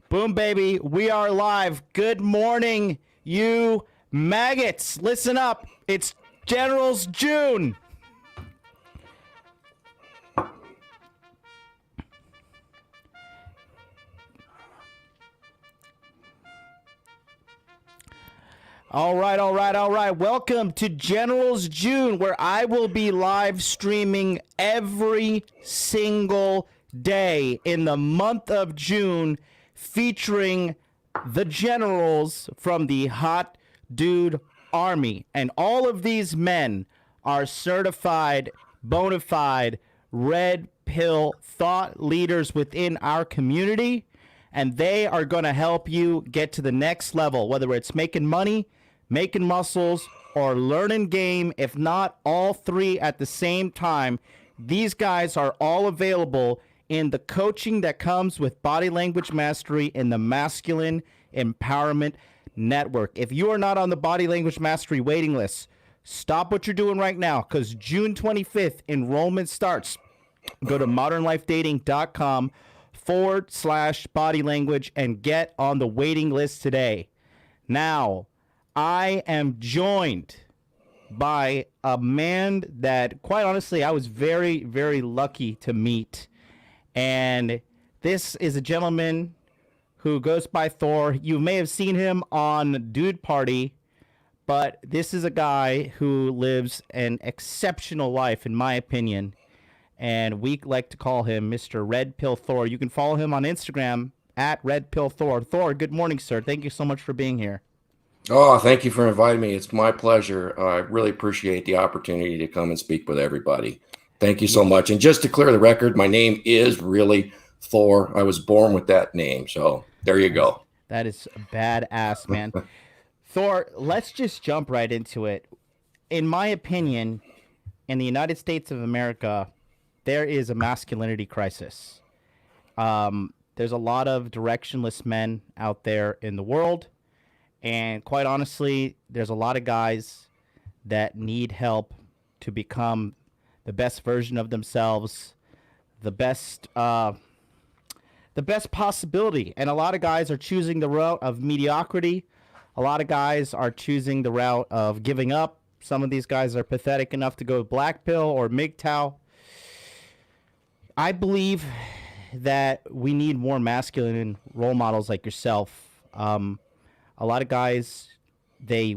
Boom, baby. We are live. Good morning, you maggots. Listen up. It's Generals June. All right. Welcome to Generals June, where I will be live streaming every single day in the month of June, featuring the generals from the Hot Dude Army. And all of these men are certified, bona fide, red pill thought leaders within our community. And they are going to help you get to the next level, whether it's making money, making muscles, or learning game. If not all three at the same time, these guys are all available in the coaching that comes with Body Language Mastery in the Masculine Empowerment Network. If you are not on the Body Language Mastery waiting list, stop what you're doing right now, because June 25th, enrollment starts. Go to modernlifedating.com/body language and get on the waiting list today. Now, I am joined by a man that, quite honestly, I was very, very lucky to meet. And this is a gentleman who goes by Thor. You may have seen him on Dude Party, but this is a guy who lives an exceptional life, in my opinion. And we like to call him Mr. Red Pill Thor. You can follow him on Instagram at Red Pill Thor. Thor, good morning, sir. Thank you so much for being here. Oh, thank you for inviting me. It's my pleasure. I really appreciate the opportunity to come and speak with everybody. Thank you so much. And just to clear the record, my name is really Thor. I was born with that name. So there you go. That is badass, man. Thor, let's just jump right into it. In my opinion, in the United States of America, there is a masculinity crisis. There's a lot of directionless men out there in the world. And quite honestly, there's a lot of guys that need help to become the best version of themselves, the best possibility. And a lot of guys are choosing the route of mediocrity. A lot of guys are choosing the route of giving up. Some of these guys are pathetic enough to go black pill or MGTOW. I believe that we need more masculine role models like yourself. A lot of guys, they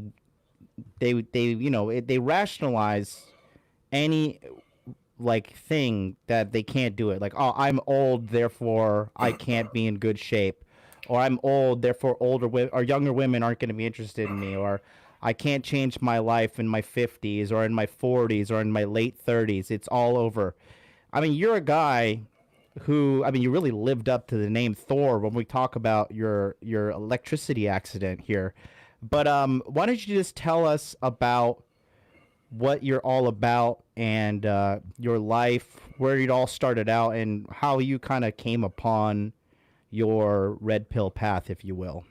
rationalize any thing that they can't do it. Like, oh, I'm old, therefore I can't be in good shape, or I'm old, therefore younger women aren't going to be interested in me, or I can't change my life in my 50s or in my 40s or in my late 30s. It's all over. I mean, you're a guy who, you really lived up to the name Thor when we talk about your electricity accident here. But why don't you just tell us about what you're all about and your life, where it all started out, and how you kind of came upon your red pill path, if you will.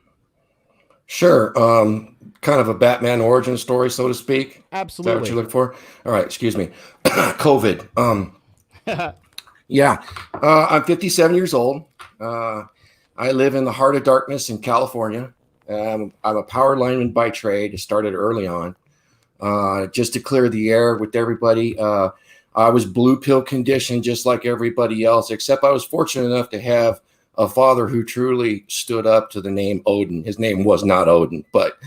Sure. Kind of a Batman origin story, so to speak. Absolutely. Is that what you're looking for? All right. Excuse me. COVID. Yeah. I'm 57 years old. I live in the heart of darkness in California. I'm a power lineman by trade. I started early on. Just to clear the air with everybody, I was blue pill conditioned just like everybody else, except I was fortunate enough to have a father who truly stood up to the name Odin. His name was not Odin, but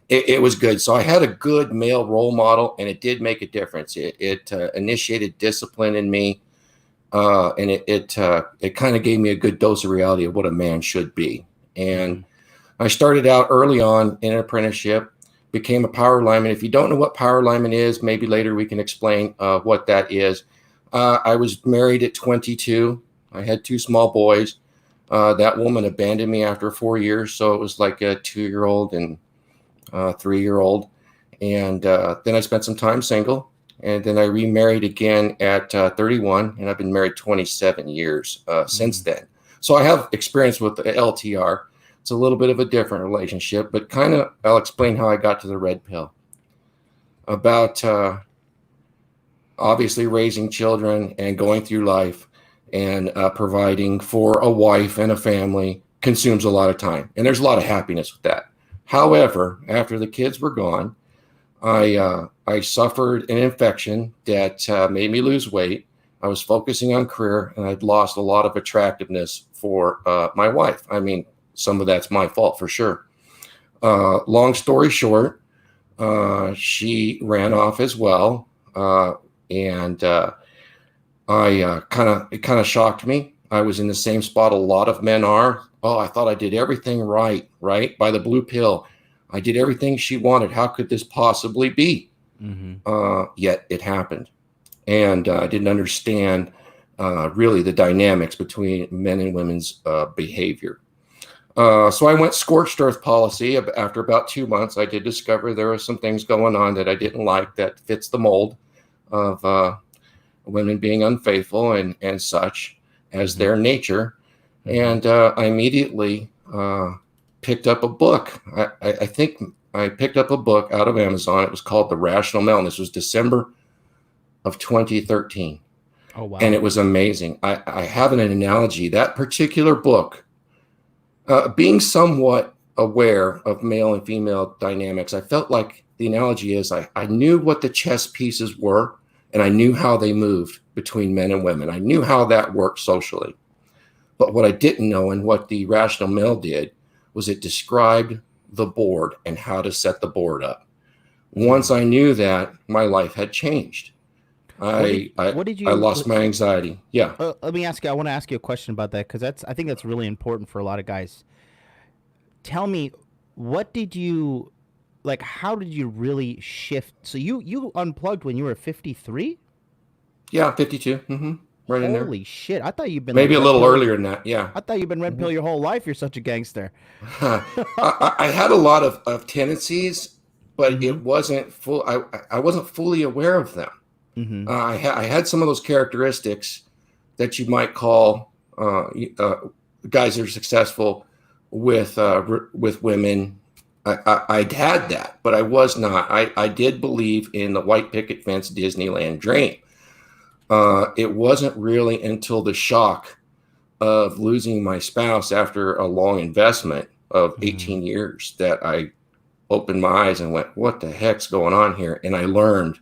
it was good. So I had a good male role model, and it did make a difference. It initiated discipline in me, and it kind of gave me a good dose of reality of what a man should be. And I started out early on in an apprenticeship, became a power lineman. If you don't know what power lineman is, maybe later we can explain what that is. I was married at 22. I had 2 small boys. That woman abandoned me after 4 years. So it was like a 2-year-old and 3-year-old. And then I spent some time single. And then I remarried again at 31. And I've been married 27 years since then. So I have experience with the LTR. It's a little bit of a different relationship, but kind of I'll explain how I got to the red pill. About obviously raising children and going through life and providing for a wife and a family consumes a lot of time, and there's a lot of happiness with that. However, after the kids were gone, I suffered an infection that made me lose weight. I was focusing on career, and I'd lost a lot of attractiveness for my wife. I mean, some of that's my fault for sure. Long story short, she ran off as well, and it kind of shocked me. I was in the same spot a lot of men are. Oh, I thought I did everything right by the blue pill. I did everything she wanted. How could this possibly be? Yet it happened. And I didn't understand really the dynamics between men and women's behavior. So I went scorched earth policy. After about 2 months, I did discover there were some things going on that I didn't like that fits the mold of women being unfaithful and such as their nature. And I immediately picked up a book. I think I picked up a book out of Amazon. It was called The Rational Male. And this was December of 2013. Oh, wow. And it was amazing. I have an analogy. That particular book, being somewhat aware of male and female dynamics, I felt like the analogy is I knew what the chess pieces were, and I knew how they moved between men and women. I knew how that worked socially. But what I didn't know, and what the Rational Male did, was it described the board and how to set the board up. Once I knew that, my life had changed. I lost my anxiety. Yeah. Let me ask you. I want to ask you a question about that, because I think that's really important for a lot of guys. Tell me, what did you like? How did you really shift? So you unplugged when you were 53? Yeah, 52. Right in there. Holy shit! I thought you'd been maybe like a little earlier than that. Yeah. I thought you'd been red pill your whole life. You're such a gangster. I had a lot of tendencies, but it wasn't full. I wasn't fully aware of them. I had some of those characteristics that you might call guys that are successful with women. I'd had that, but I was not. I did believe in the white picket fence Disneyland dream. It wasn't really until the shock of losing my spouse after a long investment of 18 years that I opened my eyes and went, what the heck's going on here? And I learned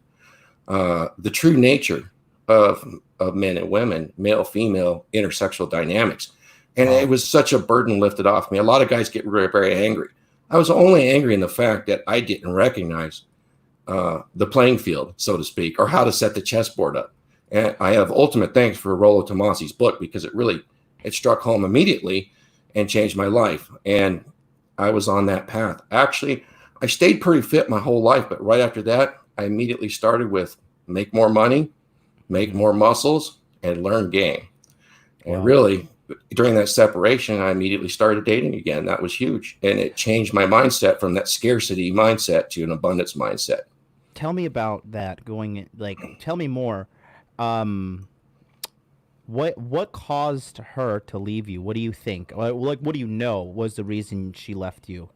the true nature of men and women, male, female, intersexual dynamics. And it was such a burden lifted off me. A lot of guys get very, very angry. I was only angry in the fact that I didn't recognize the playing field, so to speak, or how to set the chessboard up. And I have ultimate thanks for Rollo Tomasi's book, because it struck home immediately and changed my life. And I was on that path. Actually, I stayed pretty fit my whole life, but right after that, I immediately started with make more money, make more muscles, and learn game. And really, during that separation, I immediately started dating again. That was huge. And it changed my mindset from that scarcity mindset to an abundance mindset. Tell me about that tell me more. What caused her to leave you? What do you think? What do you know was the reason she left you?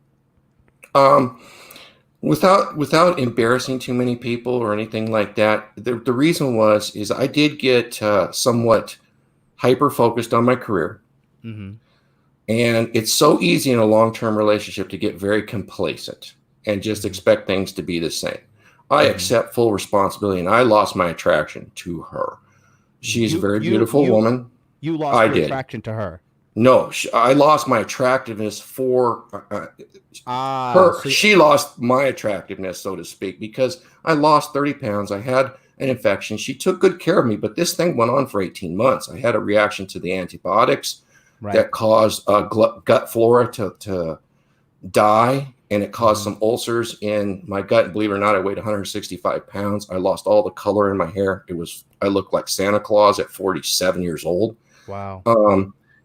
Without embarrassing too many people or anything like that, the reason is I did get somewhat hyper focused on my career. And it's so easy in a long-term relationship to get very complacent and just expect things to be the same. I accept full responsibility, and I lost my attraction to her. She's a very beautiful woman. You lost your attraction to her? No, I lost my attractiveness for her. She lost my attractiveness, so to speak, because I lost 30 pounds. I had an infection. She took good care of me, but this thing went on for 18 months. I had a reaction to the antibiotics that caused gut flora to die, and it caused some ulcers in my gut. And believe it or not, I weighed 165 pounds. I lost all the color in my hair. I looked like Santa Claus at 47 years old. Wow.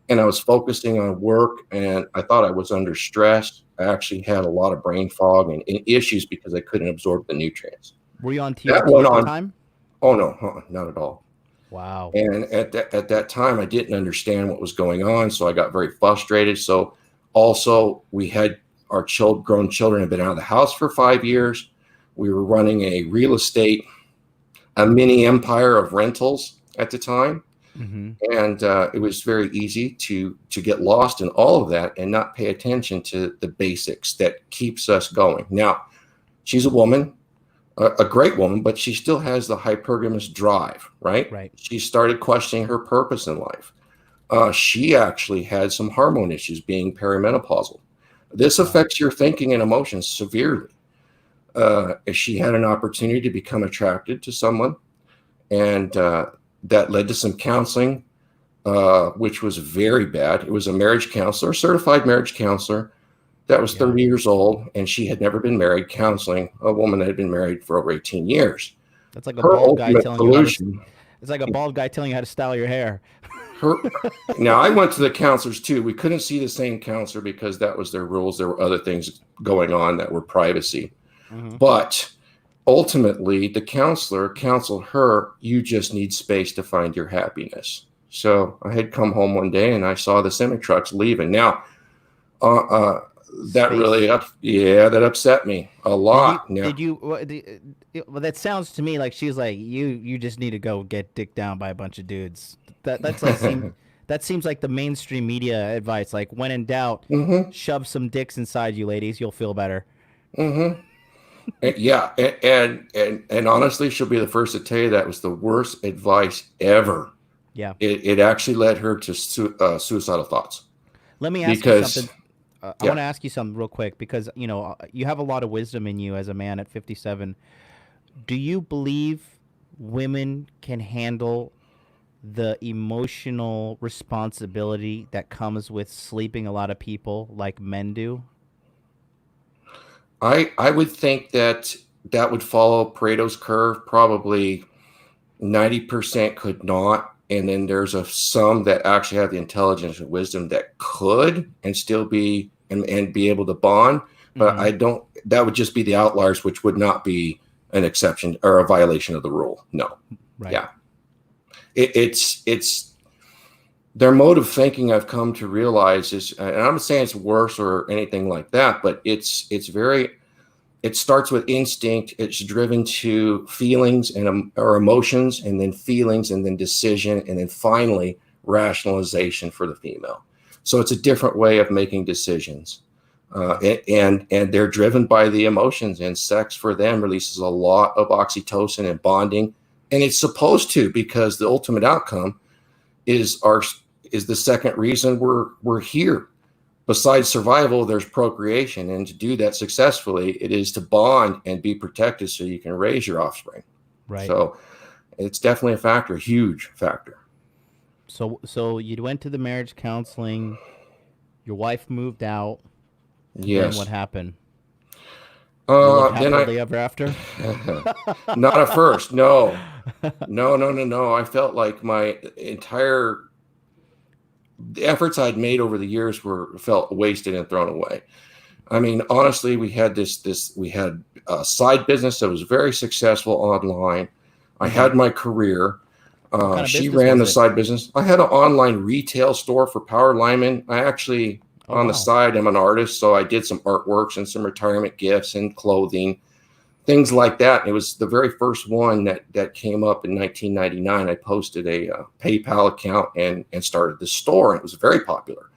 And I was focusing on work, and I thought I was under stress. I actually had a lot of brain fog and issues because I couldn't absorb the nutrients. Were you on TRT at the time? Oh, no, not at all. Wow. And at that time, I didn't understand what was going on, so I got very frustrated. So also, we had our grown children had been out of the house for 5 years. We were running a mini empire of rentals at the time. Mm-hmm. And it was very easy to get lost in all of that and not pay attention to the basics that keeps us going. Now, she's a woman, a great woman, but she still has the hypergamous drive, right? Right. She started questioning her purpose in life. She actually had some hormone issues being perimenopausal. This affects your thinking and emotions severely. She had an opportunity to become attracted to someone, and that led to some counseling, which was very bad. It was a marriage counselor, certified marriage counselor, that was 30 years old, and she had never been married, counseling a woman that had been married for over 18 years. That's like a Her bald guy ultimate telling you how to. solution. It's like a bald guy telling you how to style your hair. Now, I went to the counselors too. We couldn't see the same counselor because that was their rules. There were other things going on that were privacy. Mm-hmm. But ultimately, the counselor counseled her, you just need space to find your happiness. So I had come home one day and I saw the semi trucks leaving. Now, that Space. really, that upset me a lot. Well, that sounds to me like she's like, you just need to go get dicked down by a bunch of dudes. That seems like the mainstream media advice. Like, when in doubt, shove some dicks inside you, ladies. You'll feel better. Mm-hmm. Yeah, and honestly, she'll be the first to tell you that was the worst advice ever. Yeah, it actually led her to suicidal thoughts. Let me ask you something. I want to ask you something real quick because you have a lot of wisdom in you as a man at 57. Do you believe women can handle the emotional responsibility that comes with sleeping a lot of people like men do? I would think that would follow Pareto's curve. Probably 90% could not, and then there's some that actually have the intelligence and wisdom that could and still be and be able to bond. But I don't. That would just be the outliers, which would not be an exception or a violation of the rule. No. Right. Yeah. It's their mode of thinking. I've come to realize is, and I'm not saying it's worse or anything like that, but it's very. It starts with instinct. It's driven to feelings or emotions, and then feelings, and then decision, and then finally rationalization for the female. So it's a different way of making decisions, and they're driven by the emotions. And sex for them releases a lot of oxytocin and bonding, and it's supposed to, because the ultimate outcome is the second reason we're here. Besides survival, there's procreation, and to do that successfully, it is to bond and be protected so you can raise your offspring. Right. So it's definitely a factor, a huge factor. So you went to the marriage counseling. Your wife moved out. Yes. Then what happened? You lived happily ever after? Not at first. No. I felt like my entire the efforts I'd made over the years felt wasted and thrown away. I mean, honestly, we had we had a side business that was very successful online. I had my career. She ran the side business. I had an online retail store for power linemen. I actually, the side, I'm an artist, so I did some artworks and some retirement gifts and clothing, things like that. It was the very first one that came up in 1999. I posted a PayPal account and started the store. And it was very popular.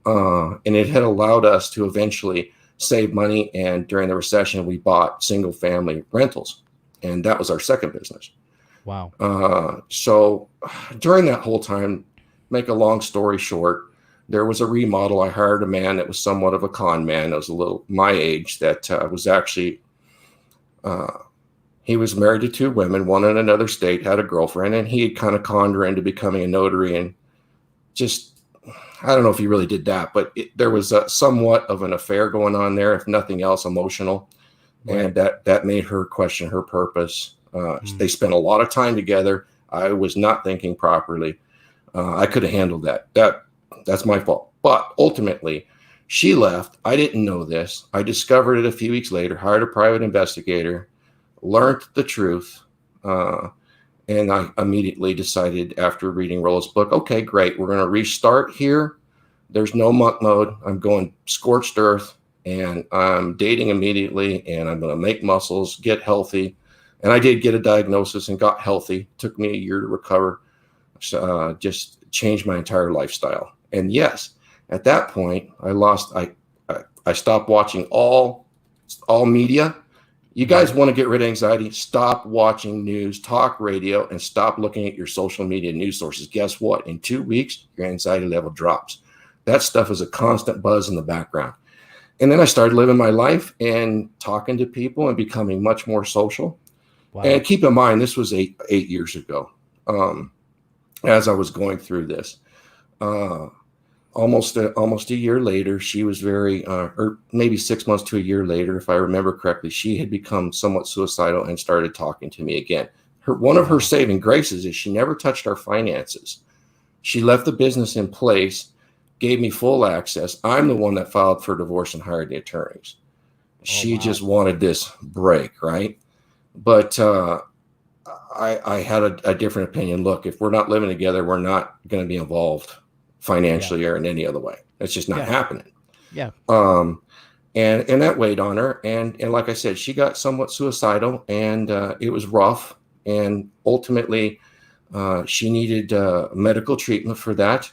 And it had allowed us to eventually save money. And during the recession, we bought single family rentals. And that was our second business. Wow. So during that whole time, make a long story short, there was a remodel. I hired a man that was somewhat of a con man. That was a little my age, that was actually... he was married to two women, one in another state, had a girlfriend, and he had kind of conned her into becoming a notary. And just, I don't know if he really did that, but there was somewhat of an affair going on there, if nothing else, emotional. Right. And that made her question her purpose. They spent a lot of time together. I was not thinking properly. I could have handled that. That's my fault. But ultimately, she left. I didn't know this. I discovered it a few weeks later, hired a private investigator, learned the truth, and I immediately decided after reading Rollo's book, okay, great. We're going to restart here. There's no monk mode. I'm going scorched earth, and I'm dating immediately, and I'm going to make muscles, get healthy. And I did get a diagnosis and got healthy. It took me a year to recover. just changed my entire lifestyle. And yes, at that point, I stopped watching all media. You guys want to get rid of anxiety? Stop watching news, talk radio, and stop looking at your social media news sources. Guess what? In 2 weeks, your anxiety level drops. That stuff is a constant buzz in the background. And then I started living my life and talking to people and becoming much more social. Wow. And keep in mind, this was eight years ago. As I was going through this, almost a year later, she was or maybe 6 months to a year later, if I remember correctly, she had become somewhat suicidal and started talking to me again. One of her saving graces is she never touched our finances. She left the business in place, gave me full access. I'm the one that filed for divorce and hired the attorneys. She just wanted this break, right? But I had a different opinion. Look, if we're not living together, we're not going to be involved financially or in any other way. It's just not happening. Yeah. And that weighed on her. And like I said, she got somewhat suicidal, and it was rough. And ultimately, she needed medical treatment for that.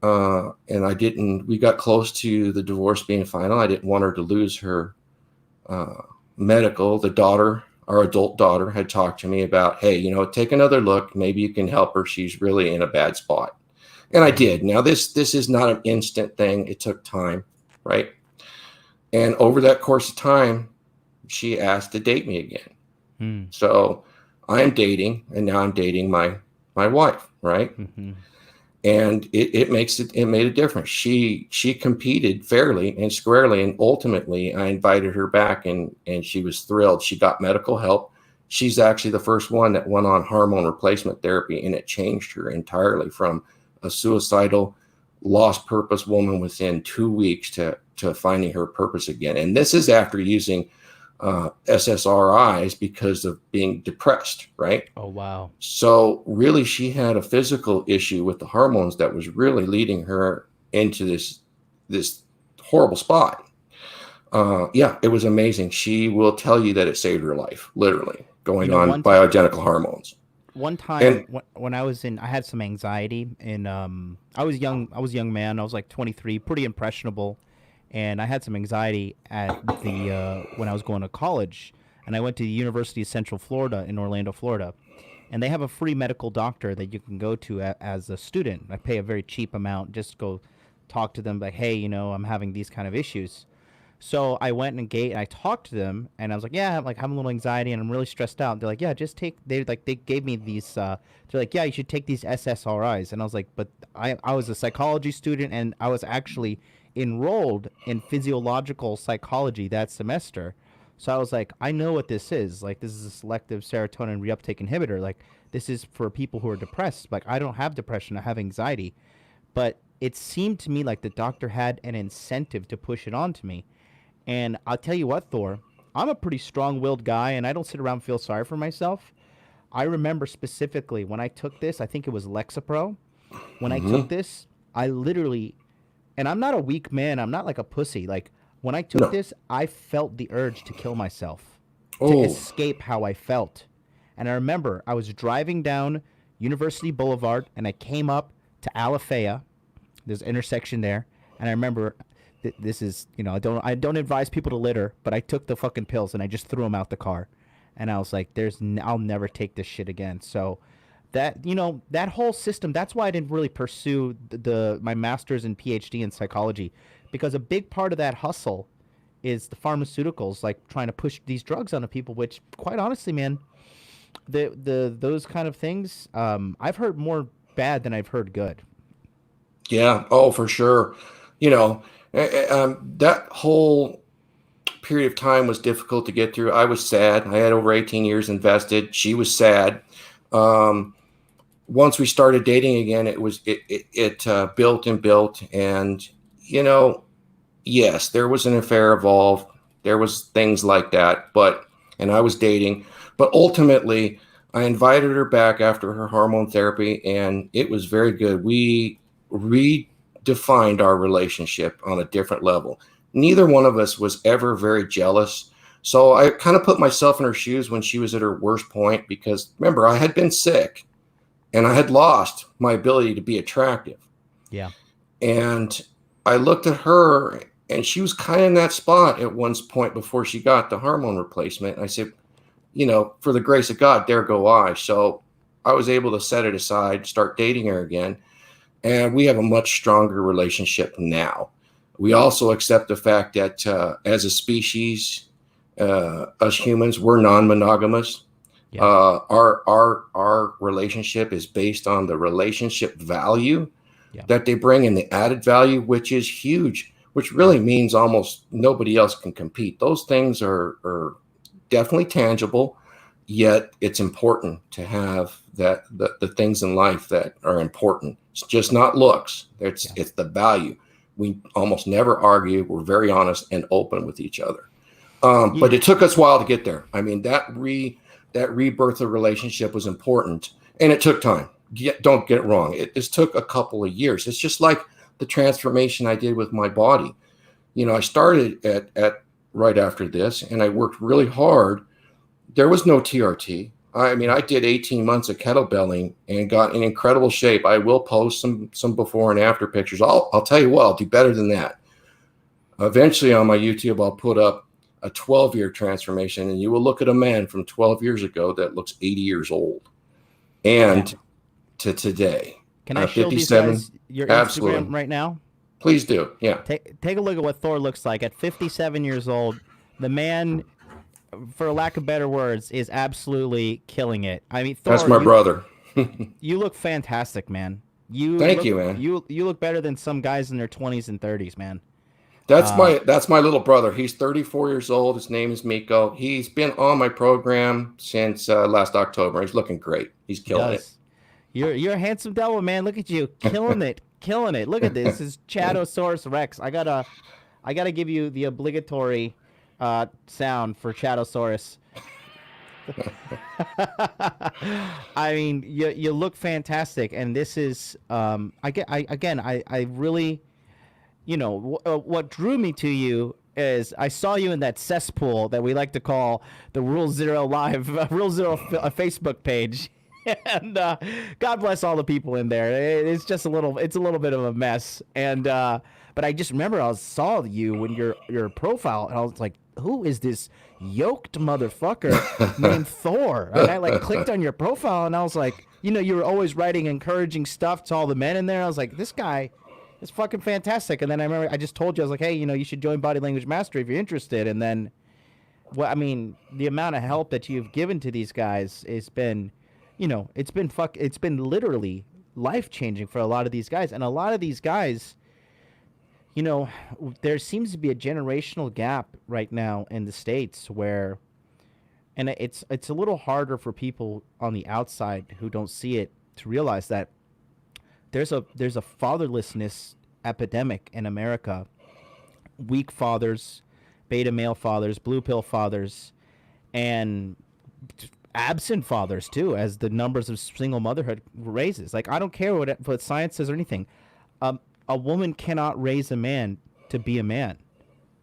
And we got close to the divorce being final. I didn't want her to lose her medical. Our adult daughter had talked to me about, hey, take another look. Maybe you can help her. She's really in a bad spot. And I did. Now, this is not an instant thing. It took time, right? And over that course of time, she asked to date me again. So I am dating, and now I'm dating my wife, right? Mm-hmm. And it made a difference. She competed fairly and squarely, and ultimately I invited her back, and she was thrilled. She got medical help. She's actually the first one that went on hormone replacement therapy, and it changed her entirely from a suicidal, lost purpose woman within 2 weeks to finding her purpose again. And this is after using SSRIs because of being depressed, right? Oh, wow. So really, she had a physical issue with the hormones that was really leading her into this horrible spot. It was amazing. She will tell you that it saved her life, literally, going on bioidentical hormones. One time when I had some anxiety, and I was young. I was a young man. I was like 23, pretty impressionable. And I had some anxiety at when I was going to college, and I went to the University of Central Florida in Orlando, Florida, and they have a free medical doctor that you can go to as a student. I pay a very cheap amount just to go talk to them, like, hey, I'm having these kind of issues. So I went and I talked to them, and I was like, yeah, I'm having a little anxiety, and I'm really stressed out. They're like, yeah, just take. They gave me these. They're like, yeah, you should take these SSRIs, and I was like, but I was a psychology student, and I was actually enrolled in physiological psychology that semester. So I was like, I know what this is. Like, this is a selective serotonin reuptake inhibitor. Like, this is for people who are depressed. Like, I don't have depression. I have anxiety. But it seemed to me like the doctor had an incentive to push it onto me. And I'll tell you what, Thor, I'm a pretty strong-willed guy, and I don't sit around and feel sorry for myself. I remember specifically when I took this, I think it was Lexapro. When I took this, I literally, and I'm not a weak man, I'm not like a pussy. Like, when I took this, I felt the urge to kill myself, to escape how I felt. And I remember I was driving down University Boulevard, and I came up to Alafaya. There's an intersection there. And I remember... this is, I don't advise people to litter, but I took the fucking pills and I just threw them out the car, and I was like, I'll never take this shit again. So that, that whole system, that's why I didn't really pursue my master's and PhD in psychology, because a big part of that hustle is the pharmaceuticals, like trying to push these drugs onto people, which quite honestly, man, those kind of things, I've heard more bad than I've heard good. Yeah. Oh, for sure. That whole period of time was difficult to get through. I was sad. I had over 18 years invested. She was sad. Once we started dating again, it built and built. And, yes, there was an affair involved. There was things like that. And I was dating. But ultimately, I invited her back after her hormone therapy, and it was very good. We redefined our relationship on a different level. Neither one of us was ever very jealous. So I kind of put myself in her shoes when she was at her worst point, because remember, I had been sick and I had lost my ability to be attractive. Yeah. And I looked at her, and she was kind of in that spot at one point before she got the hormone replacement. And I said, for the grace of God, there go I. So I was able to set it aside, start dating her again. And we have a much stronger relationship now. We also accept the fact that as a species, us humans, we're non-monogamous. Yeah. Our relationship is based on the relationship value that they bring and the added value, which is huge, which really means almost nobody else can compete. Those things are definitely tangible, yet it's important to have that the things in life that are important. It's just not looks. It's the value. We almost never argue. We're very honest and open with each other. But it took us a while to get there. I mean, that rebirth of relationship was important, and it took time. Don't get it wrong. It took a couple of years. It's just like the transformation I did with my body. I started at right after this, and I worked really hard. There was no TRT. I mean, I did 18 months of kettlebelling and got in incredible shape. I will post some before and after pictures. I'll tell you what, I'll do better than that. Eventually on my YouTube, I'll put up a 12-year transformation, and you will look at a man from 12 years ago that looks 80 years old. And to today. Can I show these guys your Instagram right now? Please do. Yeah. Take a look at what Thor looks like at 57 years old. The man, for lack of better words, is absolutely killing it. I mean, Thor, that's my brother. You look fantastic, man. Thank you, man. You look better than some guys in their 20s and 30s, man. That's my little brother. He's 34 years old. His name is Miko. He's been on my program since last October. He's looking great. He's killing it. You're a handsome devil, man. Look at you, killing it, killing it. Look at this. This is Chadosaurus Rex. I gotta give you the obligatory sound for Chadosaurus. I mean, you look fantastic, and this is I really, what drew me to you is I saw you in that cesspool that we like to call the Rule Zero Live, Rule Zero Facebook page. And God bless all the people in there. It's just a little bit of a mess. And but I just remember I saw you when your profile, and I was like, who is this yoked motherfucker named Thor? And I clicked on your profile, and I was like, you were always writing encouraging stuff to all the men in there. I was like, this guy is fucking fantastic. And then I remember I just told you, I was like, hey, you should join Body Language Mastery if you're interested. And then, well, I mean, the amount of help that you've given to these guys has been, it's been literally life-changing for a lot of these guys. And a lot of these guys, there seems to be a generational gap right now in the States where, and it's a little harder for people on the outside who don't see it to realize that there's a fatherlessness epidemic in America. Weak fathers, beta male fathers, blue pill fathers, and absent fathers too, as the numbers of single motherhood raises. Like, I don't care what science says or anything. A woman cannot raise a man to be a man,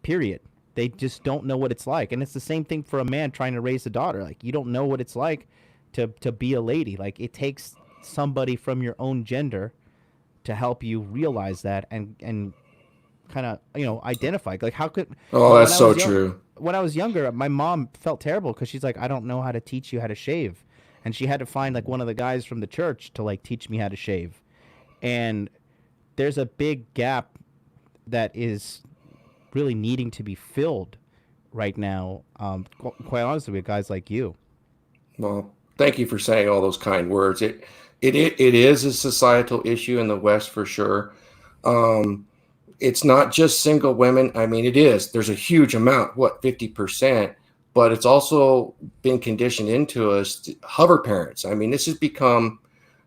period. They just don't know what it's like. And it's the same thing for a man trying to raise a daughter. Like, you don't know what it's like to be a lady. Like, it takes somebody from your own gender to help you realize that and kind of, identify. Like, how could... Oh, that's so true. When I was younger, my mom felt terrible because she's like, I don't know how to teach you how to shave. And she had to find, one of the guys from the church to, teach me how to shave. And there's a big gap that is really needing to be filled right now, quite honestly, with guys like you. Well, thank you for saying all those kind words. It is a societal issue in the West for sure. It's not just single women. I mean, it is. There's a huge amount, 50%, but it's also been conditioned into us to hover parents. I mean, this has become,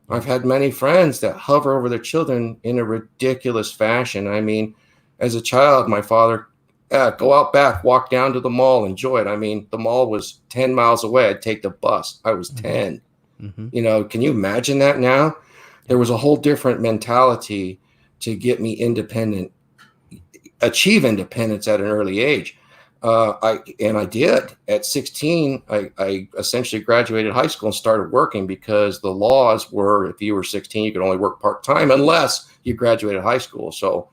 I've had many friends that hover over their children in a ridiculous fashion. I mean, as a child, my father, go out back, walk down to the mall, enjoy it. I mean, the mall was 10 miles away. I'd take the bus. I was 10. Mm-hmm. Can you imagine that now? There was a whole different mentality to get me independent, achieve independence at an early age. I did at 16. I essentially graduated high school and started working because the laws were if you were 16, you could only work part time unless you graduated high school. So,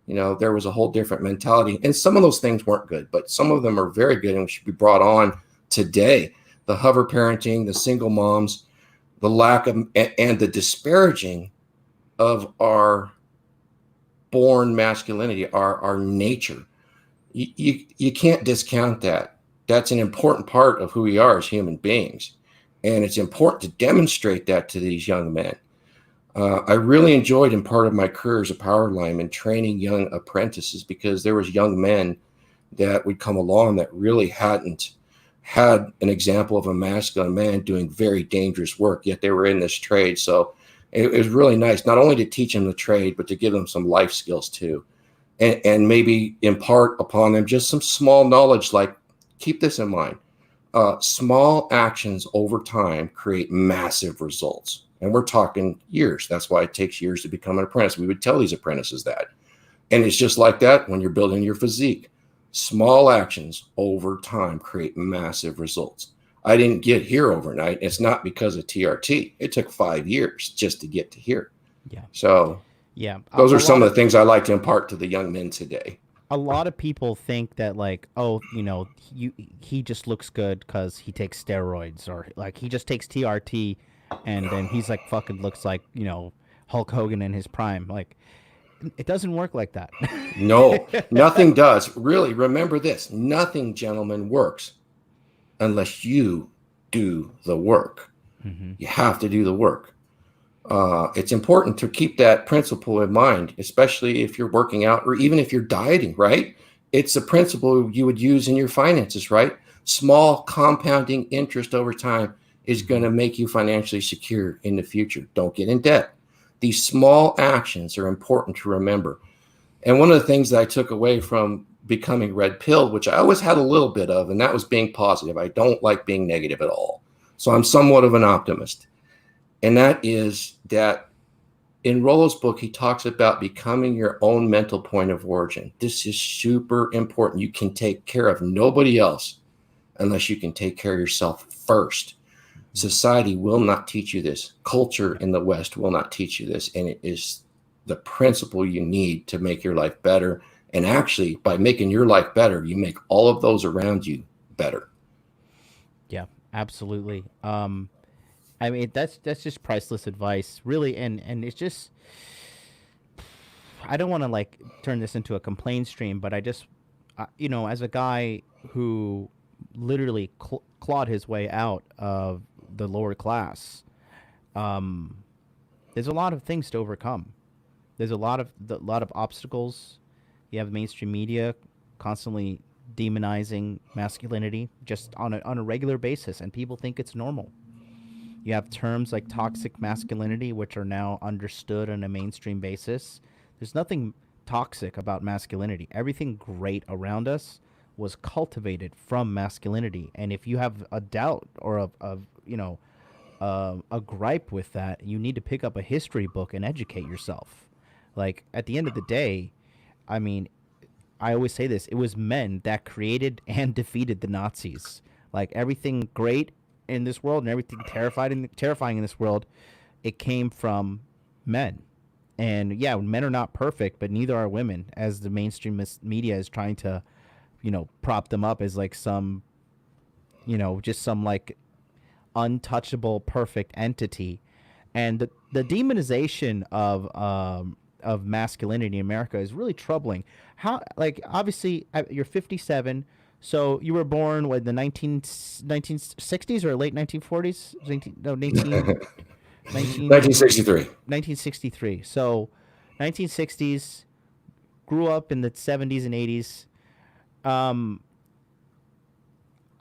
there was a whole different mentality, and some of those things weren't good, but some of them are very good and should be brought on today. The hover parenting, the single moms, the lack of and the disparaging of our born masculinity, our nature. You can't discount that. That's an important part of who we are as human beings. And it's important to demonstrate that to these young men. I really enjoyed in part of my career as a power lineman training young apprentices because there was young men that would come along that really hadn't had an example of a masculine man doing very dangerous work, yet they were in this trade. So it was really nice, not only to teach them the trade, but to give them some life skills too. And maybe impart upon them just some small knowledge, like keep this in mind. Small actions over time create massive results. And we're talking years. That's why it takes years to become an apprentice. We would tell these apprentices that. And it's just like that when you're building your physique. Small actions over time create massive results. I didn't get here overnight. It's not because of TRT. It took 5 years just to get to here. Yeah. So yeah, those are some of the things I like to impart to the young men today. A lot of people think that like, oh, he just looks good because he takes steroids, or like he just takes TRT, and then he's like fucking looks like Hulk Hogan in his prime. Like, it doesn't work like that. No, nothing does. Really, remember this. Nothing, gentlemen, works unless you do the work. Mm-hmm. You have to do the work. It's important to keep that principle in mind, especially if you're working out or even if you're dieting, right? It's a principle you would use in your finances, right? Small compounding interest over time is going to make you financially secure in the future. Don't get in debt. These small actions are important to remember. And one of the things that I took away from becoming red pilled, which I always had a little bit of, and that was being positive. I don't like being negative at all. So I'm somewhat of an optimist. And that is that in Rollo's book, he talks about becoming your own mental point of origin. This is super important. You can take care of nobody else unless you can take care of yourself first. Society will not teach you this. Culture in the West will not teach you this. And it is the principle you need to make your life better. And actually, by making your life better, you make all of those around you better. Yeah, absolutely. I mean, that's just priceless advice, really, and it's just, I don't want to like turn this into a complaint stream, but I just, as a guy who literally clawed his way out of the lower class, there's a lot of things to overcome. There's a lot of obstacles. You have mainstream media constantly demonizing masculinity just on a regular basis, and people think it's normal. You have terms like toxic masculinity, which are now understood on a mainstream basis. There's nothing toxic about masculinity. Everything great around us was cultivated from masculinity. And if you have a doubt or a gripe with that, you need to pick up a history book and educate yourself. Like, at the end of the day, I mean, I always say this: it was men that created and defeated the Nazis. Like, everything great in this world and everything terrifying in this world, it came from men. And yeah, men are not perfect, but neither are women, as the mainstream media is trying to, prop them up as like some, just some like untouchable perfect entity. And the demonization of masculinity in America is really troubling. How, like, obviously you're 57. So you were born in the 1960s or late 1940s? 1963. 1963. So 1960s, grew up in the 70s and 80s. I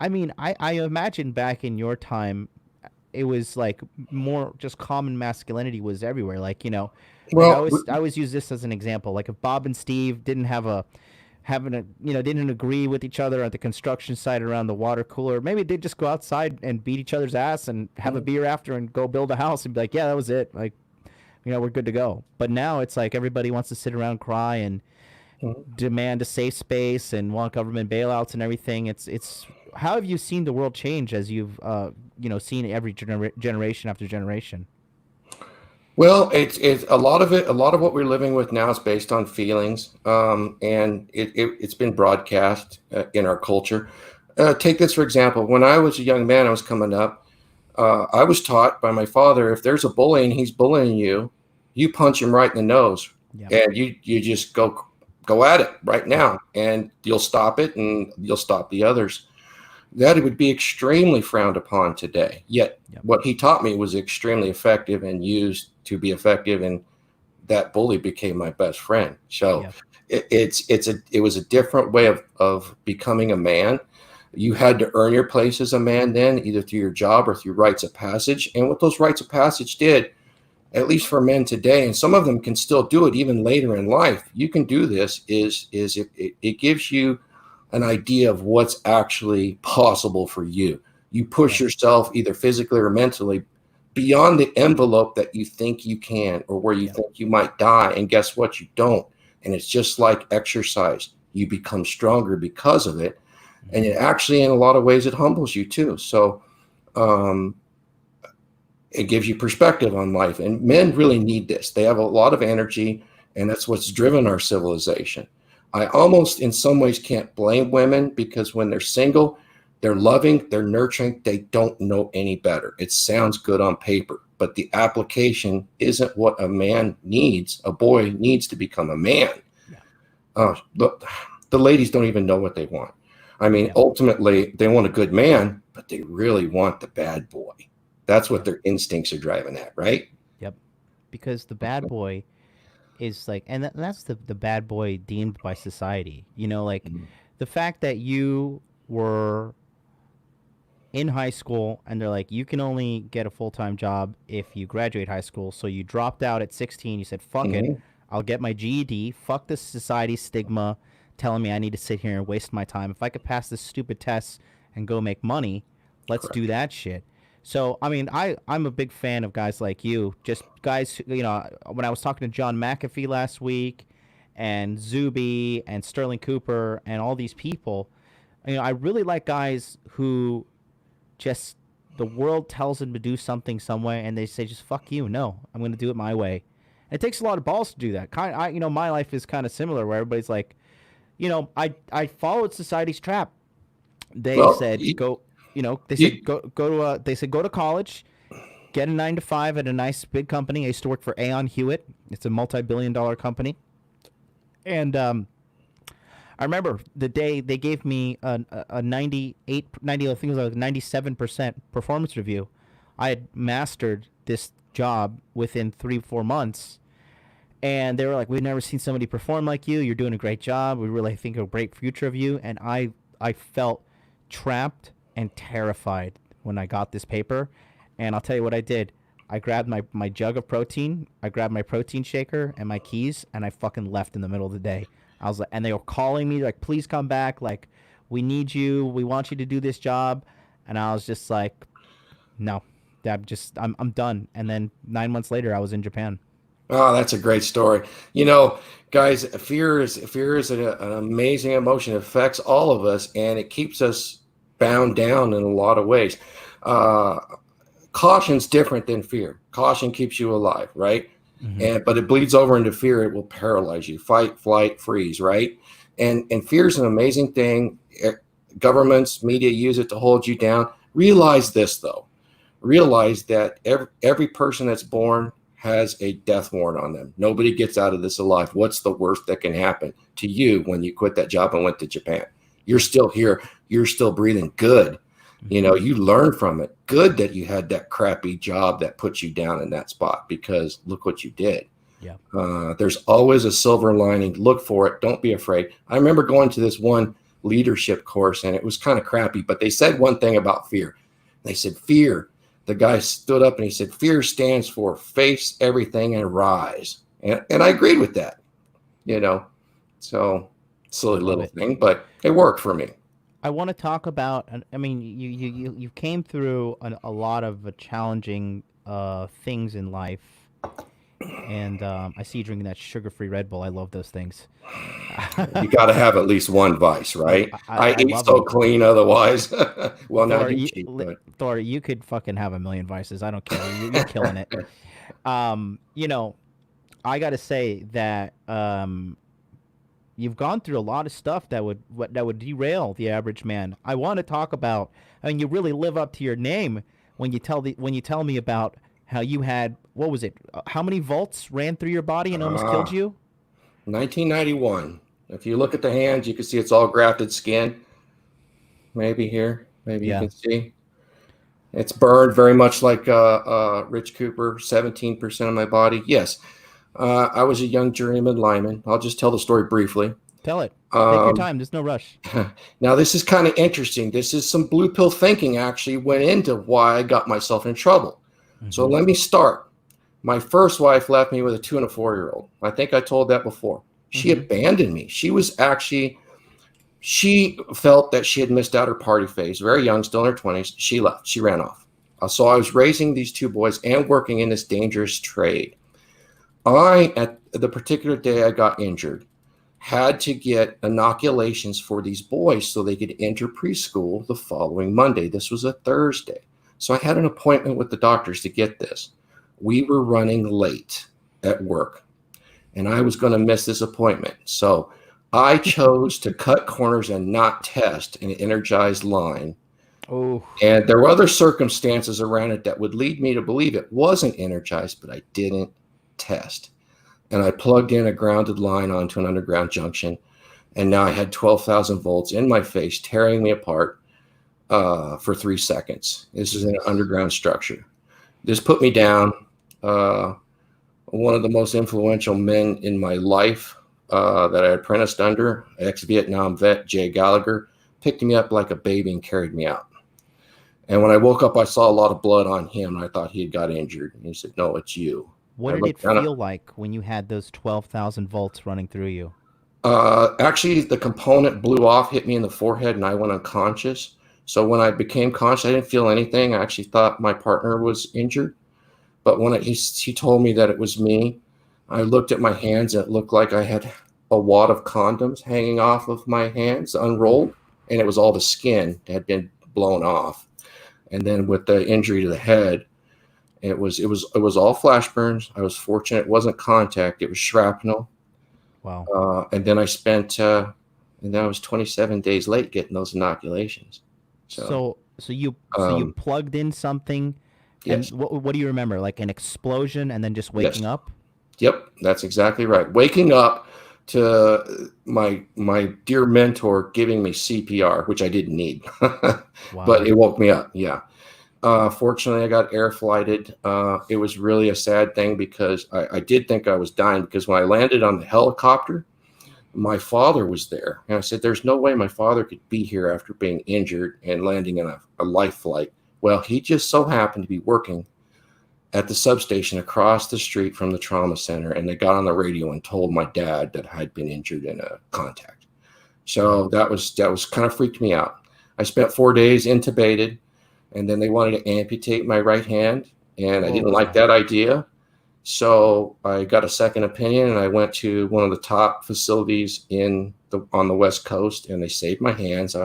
mean, I imagine back in your time, it was like more just common masculinity was everywhere. Like, like Well, I always use this as an example. Like, if Bob and Steve didn't agree with each other at the construction site around the water cooler, maybe they'd just go outside and beat each other's ass and have a beer after and go build a house and be like, yeah, that was it. Like, we're good to go. But now it's like everybody wants to sit around and cry, and demand a safe space and want government bailouts and everything. It's how have you seen the world change as you've seen every generation after generation? Well, it's a lot of it. A lot of what we're living with now is based on feelings, and it's been broadcast in our culture. Take this for example. When I was a young man, I was coming up. I was taught by my father, if there's a bully and he's bullying you, you punch him right in the nose, Yeah. and you just go at it right now, and you'll stop it, and you'll stop the others. That it would be extremely frowned upon today. Yet Yep. what he taught me was extremely effective and used to be effective, and that bully became my best friend. So Yep. it was a different way of becoming a man. You had to earn your place as a man then, either through your job or through rites of passage. And what those rites of passage did, at least for men today, and some of them can still do it even later in life, you can do this, is it gives you an idea of what's actually possible for you. You push Right. yourself either physically or mentally beyond the envelope that you think you can, or where you Yep. think you might die. And guess what? You don't. And it's just like exercise. You become stronger because of it. And it actually, in a lot of ways, it humbles you too. So um, it gives you perspective on life. And men really need this. They have a lot of energy, and that's what's driven our civilization. I almost, in some ways, can't blame women, because when they're single, they're loving, they're nurturing, they don't know any better. It sounds good on paper, but the application isn't what a man needs. A boy needs to become a man. Yeah. Look, the ladies don't even know what they want. I mean, Yeah. ultimately, they want a good man, but they really want the bad boy. That's what Yep. their instincts are driving at, right? Yep. Because the bad boy is like, and that's the bad boy deemed by society. Like the fact that you were in high school and they're like, you can only get a full time job if you graduate high school. So you dropped out at 16. You said, fuck it. Mm-hmm. I'll get my GED. Fuck this society stigma telling me I need to sit here and waste my time. If I could pass this stupid test and go make money, let's Correct. do that shit. So, I mean, I'm a big fan of guys like you. Just guys, when I was talking to John McAfee last week and Zuby and Sterling Cooper and all these people, I really like guys who just the world tells them to do something some way and they say just fuck you, no, I'm going to do it my way. And it takes a lot of balls to do that. My life is kind of similar where everybody's like, I followed society's trap. They Well, said go, they said you, go to college, get a 9 to 5 at a nice big company. I used to work for Aon Hewitt. It's a multi-billion-dollar company. And I remember the day they gave me a 90, I think it was a 97% performance review. I had mastered this job within 3-4 months. And they were like, we've never seen somebody perform like you. You're doing a great job. We really think a great future of you. And I felt trapped and terrified when I got this paper. And I'll tell you what I did. I grabbed my jug of protein, I grabbed my protein shaker and my keys, and I fucking left in the middle of the day. I was like, and they were calling me like, please come back. Like, we need you. We want you to do this job. And I was just like, no, I'm done. And then 9 months later, I was in Japan. oh, that's a great story. Guys, fear is an amazing emotion. It affects all of us, and it keeps us bound down in a lot of ways. Uh, Caution's different than fear. Caution keeps you alive, right? Mm-hmm. But it bleeds over into fear. It will paralyze you. Fight, flight, freeze, right? And fear is an amazing thing. Governments, media use it to hold you down. Realize this, though. Realize that every person that's born has a death warrant on them. Nobody gets out of this alive. What's the worst that can happen to you when you quit that job and went to Japan? You're still here. You're still breathing. Good. You learn from it. Good that you had that crappy job that put you down in that spot, because look what you did. Yeah. There's always a silver lining. Look for it. Don't be afraid. I remember going to this one leadership course, and it was kind of crappy, but they said one thing about fear. They said, fear. The guy stood up and he said, fear stands for face everything and rise. And I agreed with that, so silly Love little it. thing, but it worked for me. I want to talk about. I mean, you came through a lot of challenging things in life, And I see you drinking that sugar-free Red Bull. I love those things. You got to have at least one vice, No, right? I, I I eat love so them. clean otherwise. Well, not Thor, you cheat, but Thor, you could fucking have a million vices. I don't care. You're killing it. You know, I got to say that you've gone through a lot of stuff that would derail the average man. I want to talk about. I mean, you really live up to your name when you tell me about how you had what was it? How many volts ran through your body and almost killed uh, you? 1991. If you look at the hands, you can see it's all grafted skin. Maybe here, maybe you Yeah. can see it's burned very much like Rich Cooper. 17% of my body. Yes, I was a young journeyman lineman. I'll just tell the story briefly. Tell it. Take your Um, time. There's no rush. Now, this is kind of interesting. This is some blue pill thinking actually went into why I got myself in trouble. So Mm-hmm. let me start. My first wife left me with a 2 and a 4-year-old. I think I told that before. She Mm-hmm. abandoned me. She felt that she had missed out her party phase. Very young, still in her 20s. She left. She ran off. So I was raising these two boys and working in this dangerous trade. At the particular day I got injured, had to get inoculations for these boys so they could enter preschool the following Monday. This was a Thursday. So I had an appointment with the doctors to get this. We were running late at work and I was going to miss this appointment. So I chose to cut corners and not test an energized line. Oh. And there were other circumstances around it that would lead me to believe it wasn't energized, but I didn't test. And I plugged in a grounded line onto an underground junction. And now I had 12,000 volts in my face, tearing me apart for 3 seconds. This is an underground structure. This put me down. One of the most influential men in my life that I apprenticed under, ex-Vietnam vet Jay Gallagher, picked me up like a baby and carried me out. And when I woke up, I saw a lot of blood on him, and I thought he had got injured. And he said, "No, it's you." What I did it looked down. feel like when you had those 12,000 volts running through you? Actually, the component blew off, hit me in the forehead, and I went unconscious. So when I became conscious, I didn't feel anything. I actually thought my partner was injured. But when he told me that it was me, I looked at my hands, and it looked like I had a wad of condoms hanging off of my hands, unrolled, and it was all the skin that had been blown off. And then with the injury to the head, it was all flash burns. I was fortunate it wasn't contact; it was shrapnel. Wow. And then and then I was 27 days late getting those inoculations. So So you um, plugged in something, and yes, what do you remember? Like an explosion, and then just waking yes, up. yep, that's exactly right. Waking up to my dear mentor giving me CPR, which I didn't need, but Wow. it woke me up. Yeah. Fortunately, I got air flighted. It was really a sad thing because I did think I was dying because when I landed on the helicopter, my father was there. And I said, "There's no way my father could be here after being injured and landing in a life flight." Well, he just so happened to be working at the substation across the street from the trauma center. And they got on the radio and told my dad that I'd been injured in a contact. So that was kind of freaked me out. I spent 4 days intubated, and then they wanted to amputate my right hand, and I Oh didn't like wow. that idea. So I got a second opinion, and I went to one of the top facilities on the West Coast, and they saved my hands.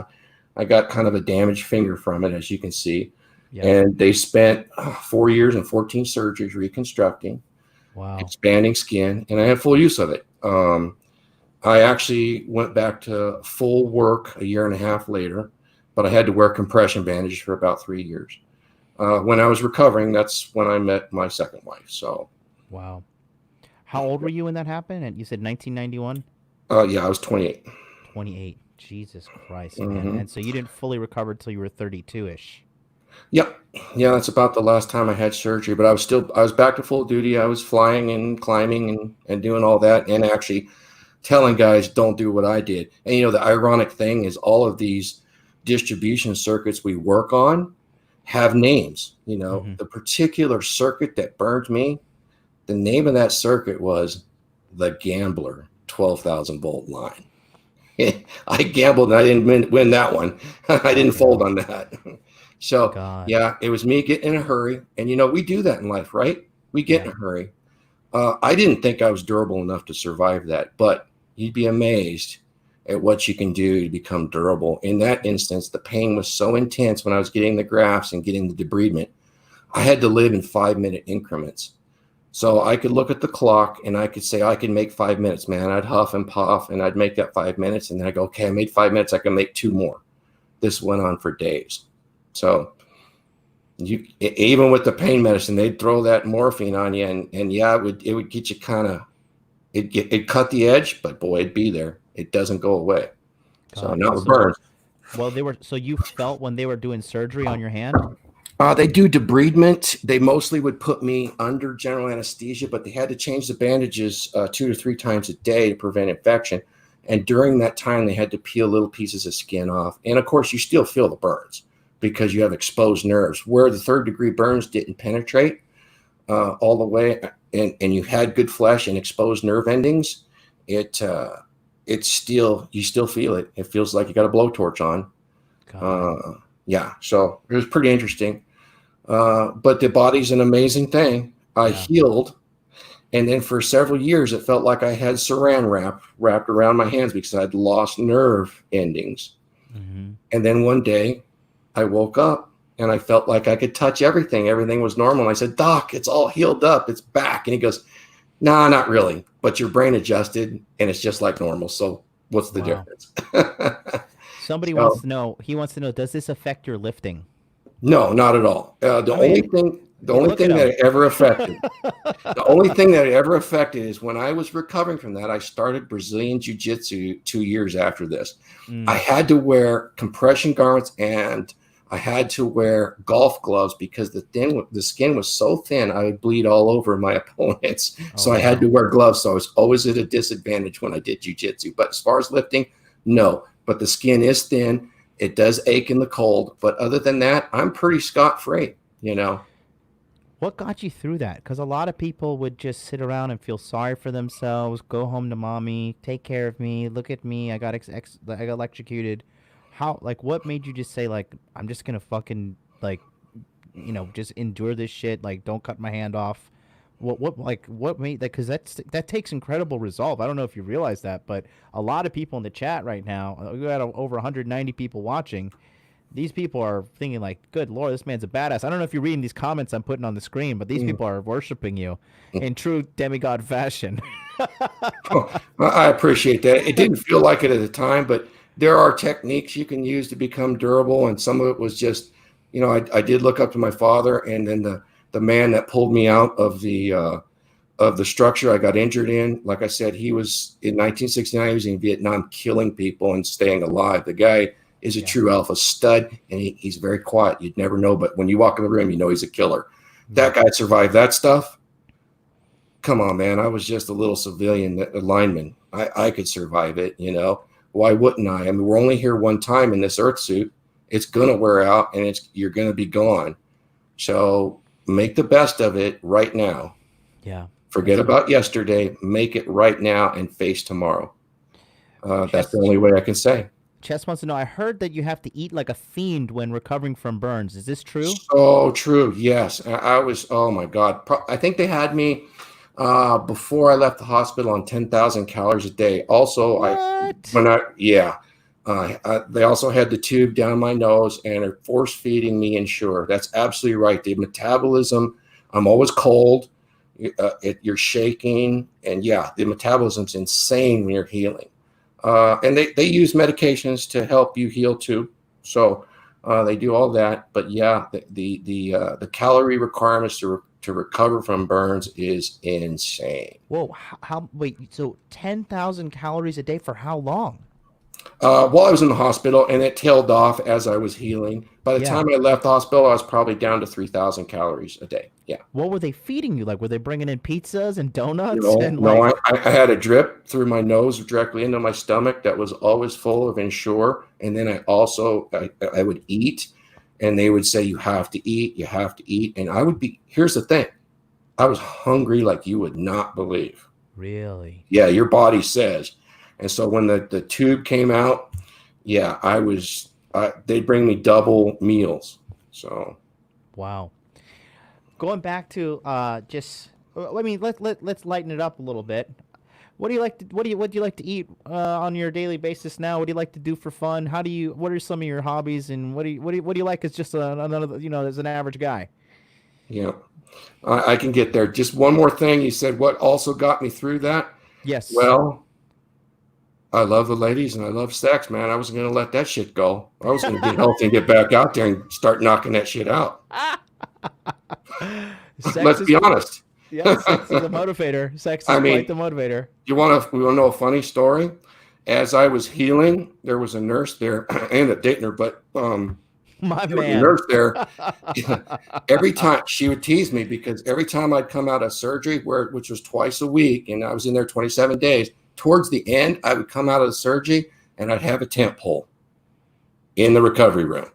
I got kind of a damaged finger from it, as you can see, Yep. and they spent 4 years and 14 surgeries reconstructing, Wow. expanding skin, and I had full use of it. I actually went back to full work a year and a half later, but I had to wear compression bandages for about 3 years. When I was recovering, that's when I met my second wife. So, Wow. How old were you when that happened? And you said 1991? yeah, I was 28. 28. Jesus Christ, man. Hmm. And so you didn't fully recover till you were 32-ish. Yep. Yeah, that's about the last time I had surgery, but I was back to full duty. I was flying and climbing and doing all that, and actually telling guys don't do what I did. And the ironic thing is all of these distribution circuits we work on have names. Mm-hmm. The particular circuit that burned me, the name of that circuit was the Gambler 12,000 volt line. I gambled and I didn't win that one. I Oh didn't fold no. on that. So God. yeah, it was me getting in a hurry. And we do that in life, right? We get Yeah. in a hurry. I didn't think I was durable enough to survive that, but you'd be amazed at what you can do to become durable. In that instance, the pain was so intense when I was getting the grafts and getting the debridement. I had to live in 5-minute increments. So I could look at the clock and I could say, I can make 5 minutes, man. I'd huff and puff and I'd make that 5 minutes. And then I go, okay, I made 5 minutes. I can make 2 more. This went on for days. So you, even with the pain medicine, they'd throw that morphine on you. And yeah, it would get you kind of, it cut the edge, but boy, it'd be there. It doesn't go away. So not with burns. Well, so you felt when they were doing surgery on your hand? They do debridement. They mostly would put me under general anesthesia, but they had to change the bandages 2 to 3 times a day to prevent infection. And during that time, they had to peel little pieces of skin off. And of course, you still feel the burns because you have exposed nerves. Where the 3rd-degree burns didn't penetrate all the way, and you had good flesh and exposed nerve endings, it's still, you still feel it. It feels like you got a blowtorch on. Yeah, so it was pretty interesting. But the body's an amazing thing. I healed, and then for several years, it felt like I had saran wrap wrapped around my hands because I'd lost nerve endings. Mm-hmm. And then one day, I woke up and I felt like I could touch everything. Everything was normal. And I said, Doc, it's all healed up. It's back. And he goes, nah, not really. But your brain adjusted, and it's just like normal. So what's the difference? Somebody wants to know. He wants to know, does this affect your lifting? No, not at all. The only thing that it ever affected, is when I was recovering from that, I started Brazilian Jiu-Jitsu 2 years after this. I had to wear compression garments and I had to wear golf gloves because the skin was so thin, I would bleed all over my opponents. I had to wear gloves. So I was always at a disadvantage when I did Jiu-Jitsu. But as far as lifting, no. But the skin is thin. It does ache in the cold. But other than that, I'm pretty scot-free, you know. What got you through that? Because a lot of people would just sit around and feel sorry for themselves, go home to mommy, take care of me, look at me, I got electrocuted. How, like, what made you just say, like, I'm just going to fucking, like, you know, just endure this shit, like, don't cut my hand off? What made that? Because that takes incredible resolve. I don't know if you realize that, but a lot of people in the chat right now, we got over 190 people watching. These people are thinking like, good Lord, this man's a badass. I don't know if you're reading these comments I'm putting on the screen, but these people are worshiping you in true demigod fashion. I appreciate that. It didn't feel like it at the time, but there are techniques you can use to become durable. And some of it was just, you know, I did look up to my father, and then the man that pulled me out of the structure I got injured in. Like I said, he was in 1969, he was in Vietnam killing people and staying alive. The guy is a true alpha stud, and he's very quiet. You'd never know, but when you walk in the room, you know he's a killer. That guy survived that stuff. Come on, man. I was just a little civilian lineman. I could survive it, you know. Why wouldn't I? I mean, we're only here one time in this earth suit. It's going to wear out, and you're going to be gone. So make the best of it right now. Yeah. Forget about yesterday. Make it right now and face tomorrow. That's the only way I can say. Chess wants to know, I heard that you have to eat like a fiend when recovering from burns. Is this true? So true. Yes. I was, oh my God. I think they had me before I left the hospital on 10,000 calories a day. Also, they also had the tube down my nose and are force feeding me Ensure. That's absolutely right. The metabolism, I'm always cold. You're shaking. And yeah, the metabolism's insane when you're healing. And they use medications to help you heal too. So they do all that. But yeah, the calorie requirements to recover from burns is insane. Whoa, wait, so 10,000 calories a day for how long? While I was in the hospital, and it tailed off as I was healing. By the time I left the hospital, I was probably down to 3,000 calories a day. Yeah. What were they feeding you? Like, were they bringing in pizzas and donuts? I had a drip through my nose directly into my stomach that was always full of Ensure. And then I would eat, and they would say, you have to eat, you have to eat. And here's the thing. I was hungry like you would not believe. Really? Yeah, your body says. And so when the tube came out, yeah, they'd bring me double meals. So, wow. Going back to just I mean, let's lighten it up a little bit. What do you like to eat on your daily basis now? What do you like to do for fun? What are some of your hobbies, and what do you like as just another, as an average guy? Yeah, I can get there. Just one more thing. You said what also got me through that? Yes. Well, I love the ladies and I love sex, man. I wasn't going to let that shit go. I was going to get healthy and get back out there and start knocking that shit out. Sex Let's is be honest. Yeah, sex is a motivator. Sex is I quite mean, the motivator. we want to know a funny story? As I was healing, there was a nurse there. I ended up dating her, but My there was a man. nurse there. Every time she would tease me because every time I'd come out of surgery, which was twice a week, and I was in there 27 days, towards the end, I would come out of the surgery and I'd have a temp hole in the recovery room.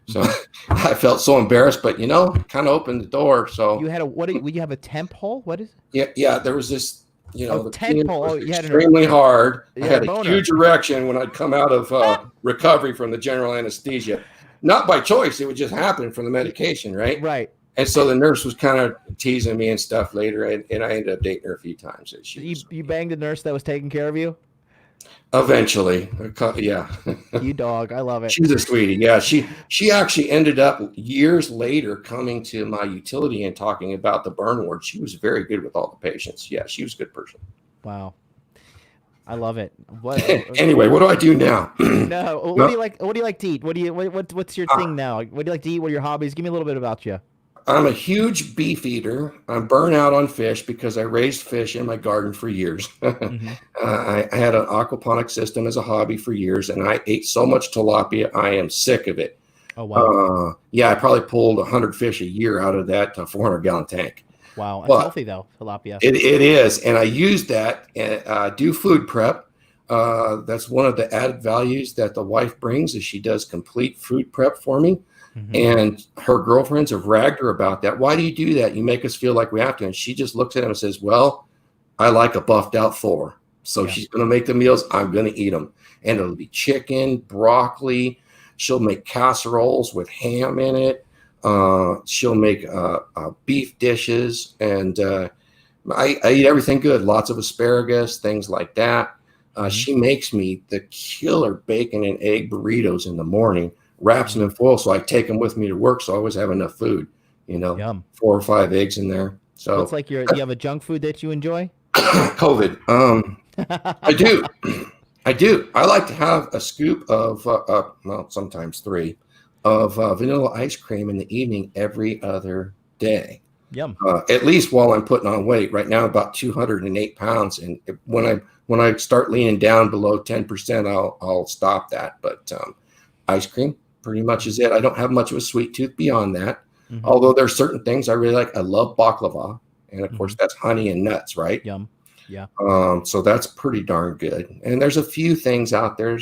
So I felt so embarrassed, but kind of opened the door. So You had you have a temp hole? What is yeah, there was this, the temp penis hole? was Oh, you had extremely hard. I had a boner. huge erection when I'd come out of recovery from the general anesthesia. Not by choice, it would just happen from the medication, right? Right. And so the nurse was kind of teasing me and stuff later, and I ended up dating her a few times. You banged a nurse that was taking care of you? Eventually, yeah. You dog, I love it. She's a sweetie. Yeah, she actually ended up years later coming to my utility and talking about the burn ward. She was very good with all the patients. Yeah, she was a good person. Wow. I love it. What Anyway, what do I do now? No, what do you like? What do you like to eat? What's your thing now? What do you like to eat? What are your hobbies? Give me a little bit about you. I'm a huge beef eater. I'm burnt out on fish because I raised fish in my garden for years. Mm-hmm. I had an aquaponic system as a hobby for years, and I ate so much tilapia, I am sick of it. Oh, wow. Yeah, I probably pulled 100 fish a year out of that 400-gallon tank. Wow. That's healthy, though, tilapia. It is, and I use that and do food prep. That's one of the added values that the wife brings is she does complete food prep for me. Mm-hmm. And her girlfriends have ragged her about that. Why do you do that? You make us feel like we have to. And she just looks at him and says, well, I like a buffed out Thor. So she's going to make the meals. I'm going to eat them. And it'll be chicken, broccoli. She'll make casseroles with ham in it. She'll make beef dishes. And I eat everything good. Lots of asparagus, things like that. She makes me the killer bacon and egg burritos in the morning. Wraps them in foil, so I take them with me to work. So I always have enough food, Yum. 4 or 5 eggs in there. So it's like you have a junk food that you enjoy? COVID. I do. I like to have a scoop of, sometimes 3 of vanilla ice cream in the evening every other day. Yum. At least while I'm putting on weight. Right now, about 208 pounds. And when I start leaning down below 10%, I'll stop that. But ice cream pretty much is it. I don't have much of a sweet tooth beyond that. Mm-hmm. Although there's certain things I really like. I love baklava. And of course, that's honey and nuts, right? Yum. Yeah. So that's pretty darn good. And there's a few things out there.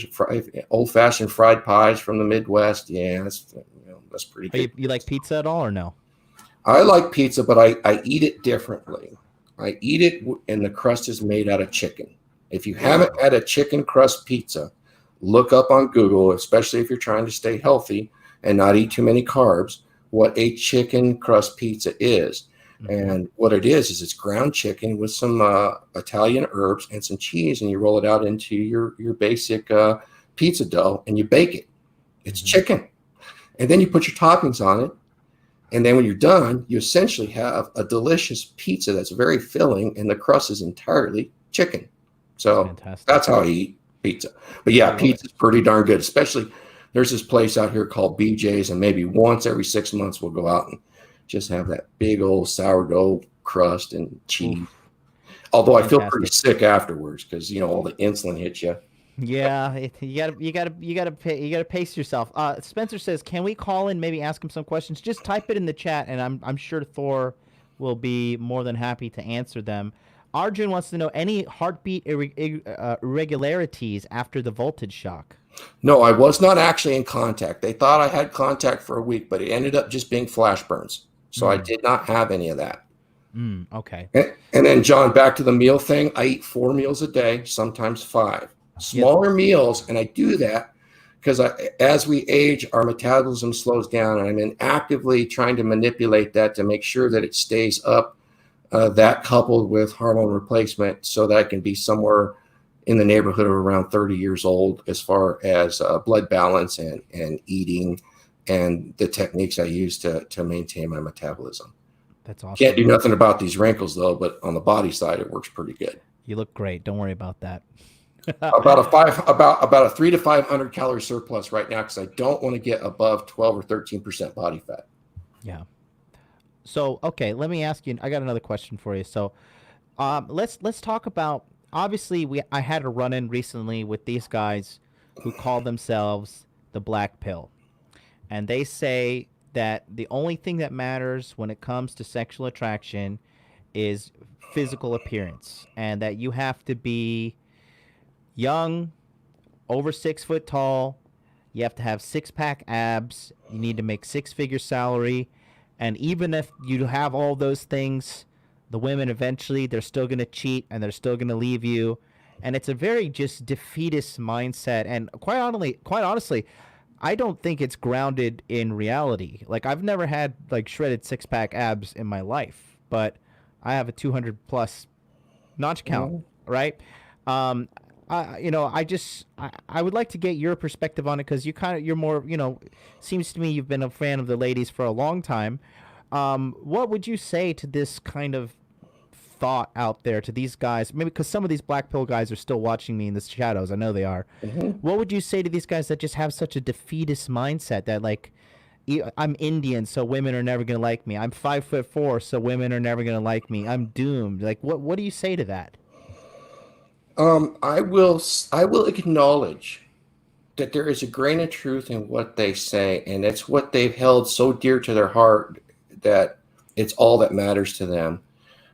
Old-fashioned fried pies from the Midwest. Yeah, that's pretty good. You like pizza at all or no? I like pizza, but I eat it differently. I eat it and the crust is made out of chicken. If you haven't had a chicken crust pizza, look up on Google, especially if you're trying to stay healthy and not eat too many carbs, what a chicken crust pizza is. Mm-hmm. And what it is it's ground chicken with some Italian herbs and some cheese, and you roll it out into your basic pizza dough and you bake it. It's chicken. And then you put your toppings on it. And then when you're done, you essentially have a delicious pizza that's very filling, and the crust is entirely chicken. So fantastic. That's how I eat pizza. But yeah, pizza's pretty darn good, especially there's this place out here called BJ's, and maybe once every 6 months we'll go out and just have that big old sourdough crust and cheese. Oof. Although I feel pretty sick afterwards because all the insulin hits you. Yeah, you gotta pace yourself. Spencer says, "Can we call in? Maybe ask him some questions. Just type it in the chat, and I'm sure Thor will be more than happy to answer them." Arjun wants to know any heartbeat irregularities after the voltage shock. No, I was not actually in contact. They thought I had contact for a week, but it ended up just being flash burns. So I did not have any of that. Okay. And then, John, back to the meal thing. I eat 4 meals a day, sometimes 5. Smaller meals, and I do that because as we age, our metabolism slows down, and I'm actively trying to manipulate that to make sure that it stays up that coupled with hormone replacement so that I can be somewhere in the neighborhood of around 30 years old as far as blood balance and eating and the techniques I use to maintain my metabolism. That's awesome. Can't do nothing about these wrinkles though, but on the body side, it works pretty good. You look great. Don't worry about that. About a 300 to 500 calorie surplus right now because I don't want to get above 12 or 13% body fat. Yeah. So, okay, let me ask you. I got another question for you. So, let's talk about. Obviously, I had a run-in recently with these guys who call themselves the Black Pill, and they say that the only thing that matters when it comes to sexual attraction is physical appearance, and that you have to be young, over 6 foot tall. You have to have six-pack abs. You need to make six-figure salary. And even if you have all those things, the women eventually, they're still going to cheat and they're still going to leave you. And it's a very just defeatist mindset. And quite honestly, I don't think it's grounded in reality. Like, I've never had like shredded six-pack abs in my life, but I have a 200 plus notch count, right? I would like to get your perspective on it because you're more, seems to me you've been a fan of the ladies for a long time. What would you say to this kind of thought out there to these guys? Maybe because some of these Black Pill guys are still watching me in the shadows. I know they are. What would you say to these guys that just have such a defeatist mindset that like, I'm Indian, so women are never going to like me. I'm 5'4", so women are never going to like me. I'm doomed. Like, what do you say to that? I will acknowledge that there is a grain of truth in what they say, and it's what they've held so dear to their heart that it's all that matters to them.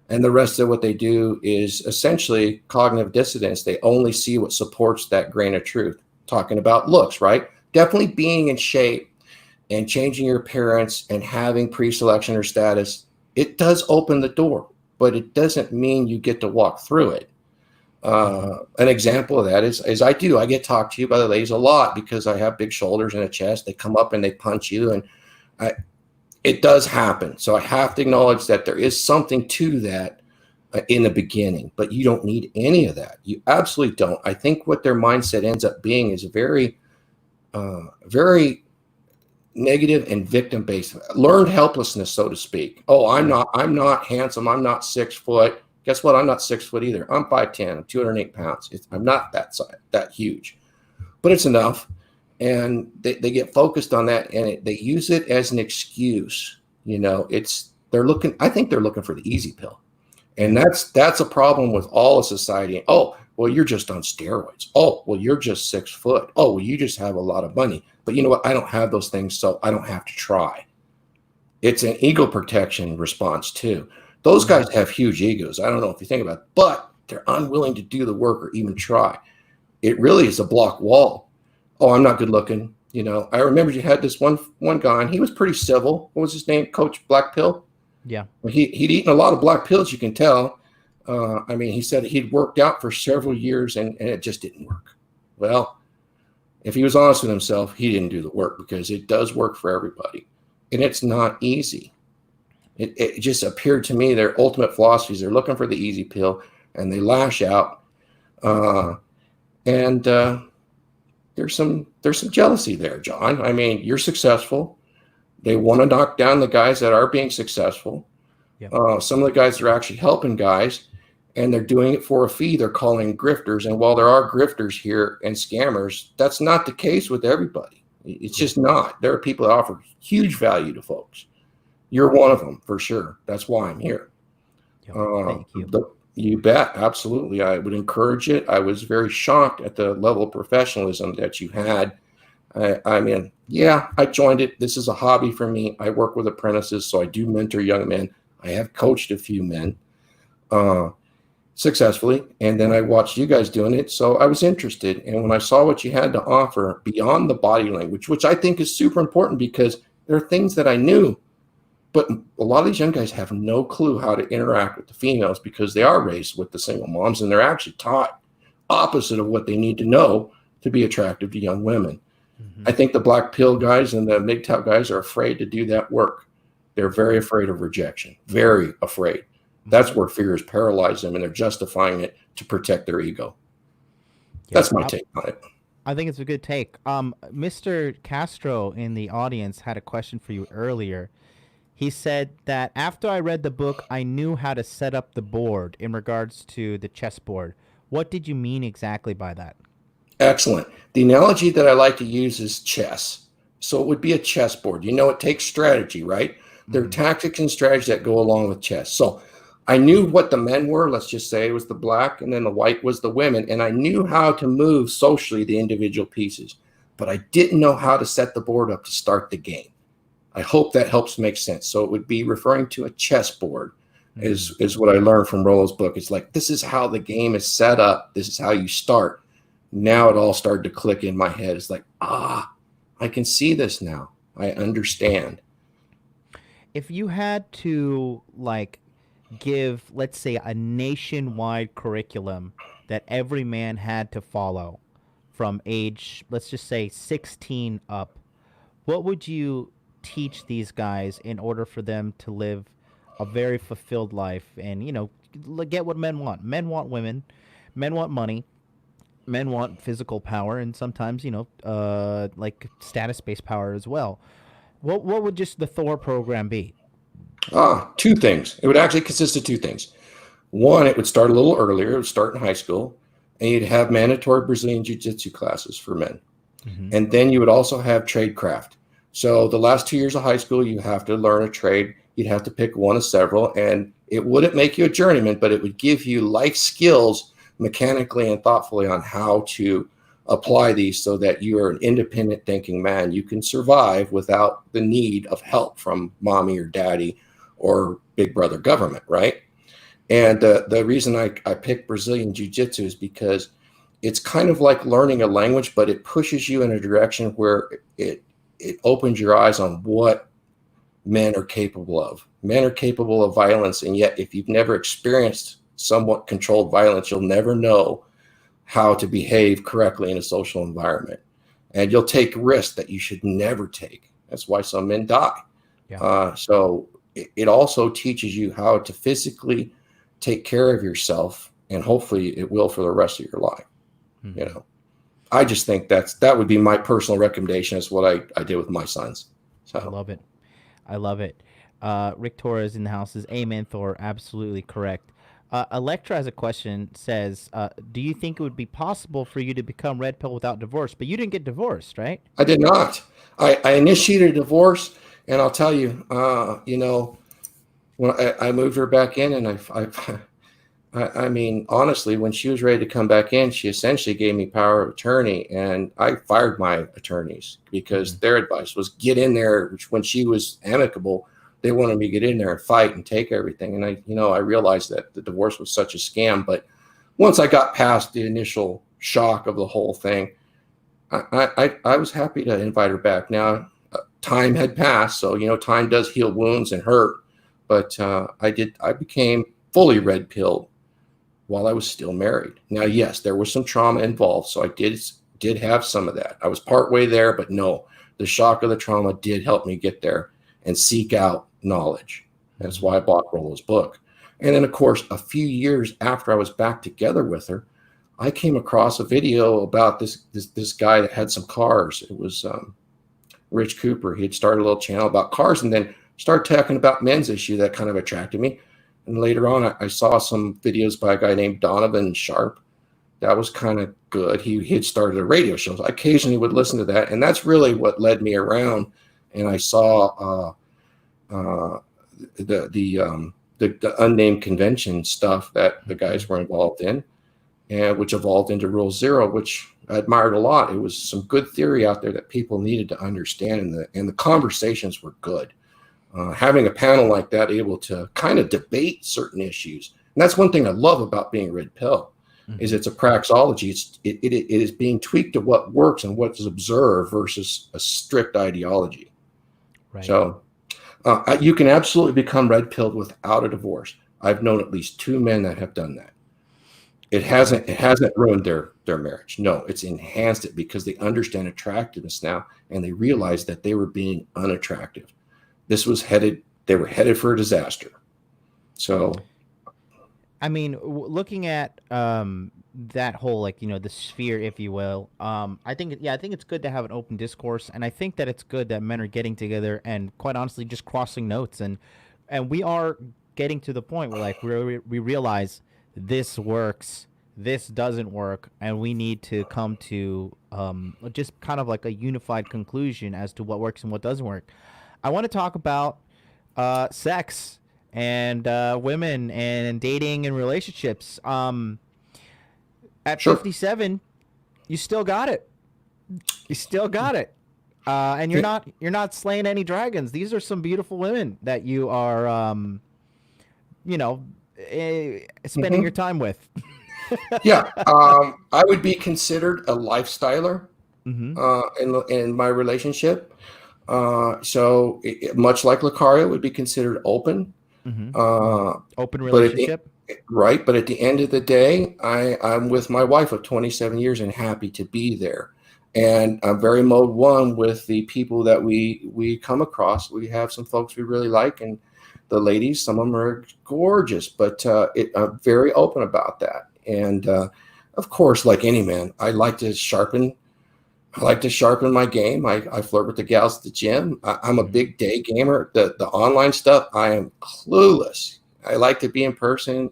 And the rest of what they do is essentially cognitive dissonance. They only see what supports that grain of truth. Talking about looks, right? Definitely being in shape and changing your appearance and having pre-selection or status, it does open the door, but it doesn't mean you get to walk through it. An example of that is I get talked to by the ladies a lot because I have big shoulders and a chest. They come up and they punch you, and it does happen. So I have to acknowledge that there is something to that in the beginning, but you don't need any of that. You absolutely don't. I think what their mindset ends up being is very negative and victim based, learned helplessness, so to speak. Oh, I'm not handsome. I'm not 6 foot. Guess what? I'm not 6 foot either. I'm 5'10". I'm 208 pounds. I'm not that huge, but it's enough. And they get focused on that, and they use it as an excuse. I think they're looking for the easy pill, and that's a problem with all of society. Oh, well, you're just on steroids. Oh, well, you're just 6 foot. Oh, well, you just have a lot of money. But you know what? I don't have those things, so I don't have to try. It's an ego protection response too. Those guys have huge egos. I don't know if you think about it, but they're unwilling to do the work or even try. It really is a block wall. Oh, I'm not good looking. I remember you had this one guy, and he was pretty civil. What was his name? Coach Black Pill? Yeah. He'd eaten a lot of black pills, you can tell. He said he'd worked out for several years, and it just didn't work. Well, if he was honest with himself, he didn't do the work because it does work for everybody. And it's not easy. It just appeared to me their ultimate philosophies. They're looking for the easy pill, and they lash out. There's some jealousy there, John. You're successful. They want to knock down the guys that are being successful. Yep. Some of the guys are actually helping guys, and they're doing it for a fee. They're calling grifters. And while there are grifters here and scammers, that's not the case with everybody. It's just not. There are people that offer huge value to folks. You're one of them for sure. That's why I'm here. Thank you. You bet. Absolutely. I would encourage it. I was very shocked at the level of professionalism that you had. I joined it. This is a hobby for me. I work with apprentices, so I do mentor young men. I have coached a few men successfully, and then I watched you guys doing it, so I was interested. And when I saw what you had to offer beyond the body language, which I think is super important because there are things that I knew, but a lot of these young guys have no clue how to interact with the females because they are raised with the single moms, and they're actually taught opposite of what they need to know to be attractive to young women. I think the Black Pill guys and the MGTOW guys are afraid to do that work. They're very afraid of rejection, very afraid. That's where fear has paralyzed them, and they're justifying it to protect their ego. That's my take on it. I think it's a good take. Mr. Castro in the audience had a question for you earlier. He said that after I read the book, I knew how to set up the board in regards to the chessboard. What did you mean exactly by that? Excellent. The analogy that I like to use is chess. So it would be a chessboard. It takes strategy, right? There are tactics and strategies that go along with chess. So I knew what the men were. Let's just say it was the black, and then the white was the women. And I knew how to move socially the individual pieces, but I didn't know how to set the board up to start the game. I hope that helps make sense. So it would be referring to a chessboard is what I learned from Rollo's book. It's like, this is how the game is set up. This is how you start. Now it all started to click in my head. It's like, I can see this now. I understand. If you had to give, let's say, a nationwide curriculum that every man had to follow from age, let's just say 16 up, what would you teach these guys in order for them to live a very fulfilled life and, get what men want? Men want women, men want money, men want physical power, and sometimes, status-based power as well. What would just the Thor program be? Two things. It would actually consist of two things. One, it would start a little earlier. It would start in high school, and you'd have mandatory Brazilian Jiu-Jitsu classes for men. And then you would also have tradecraft. So the last 2 years of high school, you have to learn a trade. You'd have to pick one of several, and it wouldn't make you a journeyman, but it would give you life skills mechanically and thoughtfully on how to apply these so that you are an independent thinking man. You can survive without the need of help from mommy or daddy or big brother government, right? And the reason I picked Brazilian Jiu-Jitsu is because it's kind of like learning a language, but it pushes you in a direction where it opens your eyes on what men are capable of. Men are capable of violence, and yet if you've never experienced somewhat controlled violence, you'll never know how to behave correctly in a social environment. And you'll take risks that you should never take. That's why some men die. Yeah. So it also teaches you how to physically take care of yourself, and hopefully it will for the rest of your life. I just think that would be my personal recommendation. Is what I did with my sons. So I love it. Rick Torres in the house says, amen, Thor. Absolutely correct. Electra has a question, says, do you think it would be possible for you to become red pill without divorce? But you didn't get divorced, right? I did not. I initiated a divorce, and I'll tell you, when I moved her back in, and I mean, honestly, when she was ready to come back in, she essentially gave me power of attorney, and I fired my attorneys because their advice was get in there. Which when she was amicable, they wanted me to get in there and fight and take everything. And I realized that the divorce was such a scam. But once I got past the initial shock of the whole thing, I was happy to invite her back. Now, time had passed, so time does heal wounds and hurt. But I became fully red pilled while I was still married. Now, yes, there was some trauma involved, so I did have some of that. I was partway there, but no, the shock of the trauma did help me get there and seek out knowledge. That's why I bought Rollo's book. And then, of course, a few years after I was back together with her, I came across a video about this guy that had some cars. It was Rich Cooper. He had started a little channel about cars, and then started talking about men's issue that kind of attracted me. And later on, I saw some videos by a guy named Donovan Sharp. That was kind of good. He had started a radio show. So I occasionally would listen to that. And that's really what led me around. And I saw the unnamed convention stuff that the guys were involved in, and which evolved into Rule Zero, which I admired a lot. It was some good theory out there that people needed to understand, and the conversations were good. Having a panel like that able to kind of debate certain issues. And that's one thing I love about being red pill, is it's a praxeology. It is being tweaked to what works and what is observed versus a strict ideology. Right. So you can absolutely become red pilled without a divorce. I've known at least 2 men that have done that. It hasn't ruined their marriage. No, it's enhanced it because they understand attractiveness now, and they realize that they were being unattractive. They were headed for a disaster. So I mean, looking at that whole, like, the sphere, if you will. I think it's good to have an open discourse, and I think that it's good that men are getting together and, quite honestly, just crossing notes, and we are getting to the point where, like, we realize this works, this doesn't work, and we need to come to just kind of like a unified conclusion as to what works and what doesn't work. I want to talk about sex and women and dating and relationships. At Sure. 57, you still got it. You still got it. And Yeah. you're not slaying any dragons. These are some beautiful women that you are, you know, spending your Mhm. time with. Yeah. I would be considered a lifestyler Mm-hmm. in my relationship. Much like Lucario would be considered open. Mm-hmm. Uh, Open but at the, relationship. right. But at the end of the day, I'm with my wife of 27 years and happy to be there. And I'm very mode one with the people that we come across. We have some folks we really like, and the ladies, some of them are gorgeous, but I'm very open about that. And of course, like any man, I like to sharpen my game. I flirt with the gals at the gym. I'm a Mm-hmm. big day gamer. The online stuff, I am clueless. I like to be in person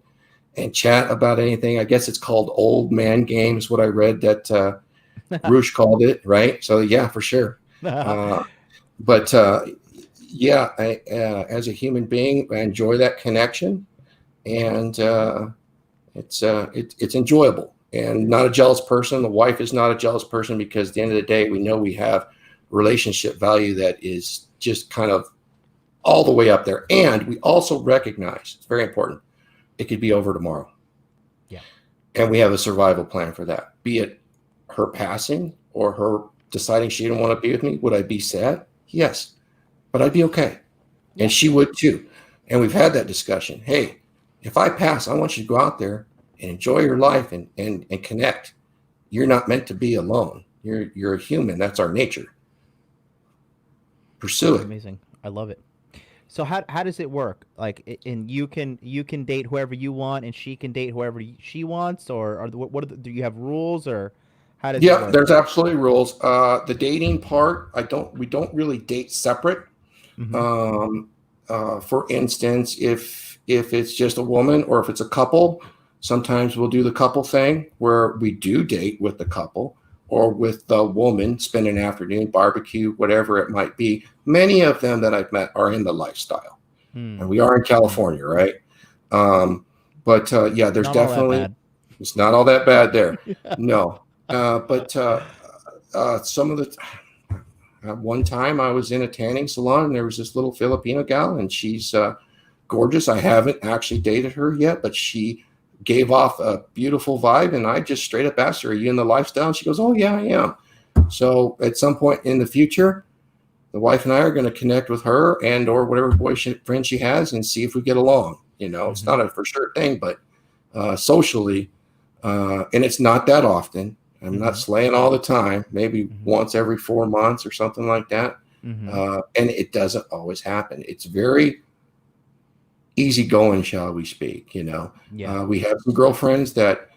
and chat about anything. I guess it's called old man games, what I read that Roosh called it, right? So yeah, for sure. Uh, but yeah, as a human being, I enjoy that connection, and it's enjoyable. And not a jealous person. The wife is not a jealous person because at the end of the day, we know we have relationship value that is just kind of all the way up there. And we also recognize it's very important. It could be over tomorrow, Yeah. and we have a survival plan for that. Be it her passing or her deciding she didn't want to be with me. Would I be sad? Yes, but I'd be okay. Yeah. And she would too. And we've had that discussion. Hey, if I pass, I want you to go out there and enjoy your life and connect. You're not meant to be alone. You're a human. That's our nature. Pursue That's it. amazing. I love it. So how does it work? Like, and you can date whoever you want, and she can date whoever she wants, or do you have rules, or how does it Yeah, work? there's absolutely rules. The dating part, we don't really date separate. Mm-hmm. Um, for instance, if it's just a woman or if it's a couple, sometimes we'll do the couple thing where we do date with the couple or with the woman, spend an afternoon, barbecue, whatever it might be. Many of them that I've met are in the lifestyle, and Hmm. we are in Hmm. California, right? But yeah, there's Not all that definitely bad. it's not all that bad there. No, but some of the one time I was in a tanning salon and there was this little Filipino gal and she's gorgeous. I haven't actually dated her yet, but she gave off a beautiful vibe. And I just straight up asked her, "Are you in the lifestyle?" And she goes, "Oh, yeah, I am." So at some point in the future, the wife and I are going to connect with her and or whatever boyfriend she has and see if we get along. It's Mm-hmm. not a for sure thing, but socially, and it's not that often. I'm not Mm-hmm. slaying all the time, maybe Mm-hmm. once every 4 months or something like that. Mm-hmm. And it doesn't always happen. It's very easygoing, shall we speak. Yeah. We have some girlfriends that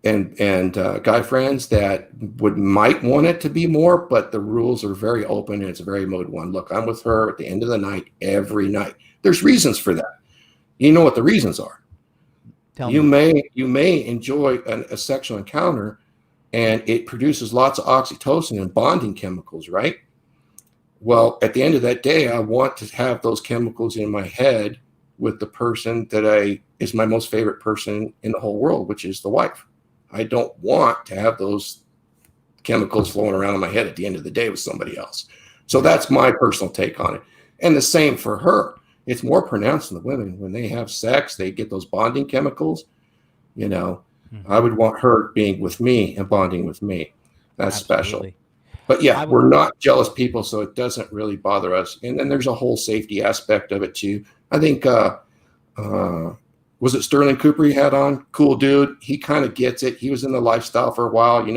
and guy friends that might want it to be more, but the rules are very open and it's very mode one. Look, I'm with her at the end of the night every night. There's reasons for that. You know what the reasons are. Tell You me. may enjoy a sexual encounter and it produces lots of oxytocin and bonding chemicals, right? Well, at the end of that day, I want to have those chemicals in my head with the person that is my most favorite person in the whole world, which is the wife. I don't want to have those chemicals flowing around in my head at the end of the day with somebody else. So Right. that's my personal take on it. And the same for her. It's more pronounced in the women. When they have sex, they get those bonding chemicals. You know, I Mm-hmm. would want her being with me and bonding with me. That's special. Absolutely. But I yeah, would. we're not jealous people, so it doesn't really bother us. And then there's a whole safety aspect of it too. I think uh, was it Sterling Cooper he had on? Cool dude. He kind of gets it. He was in the lifestyle for a while.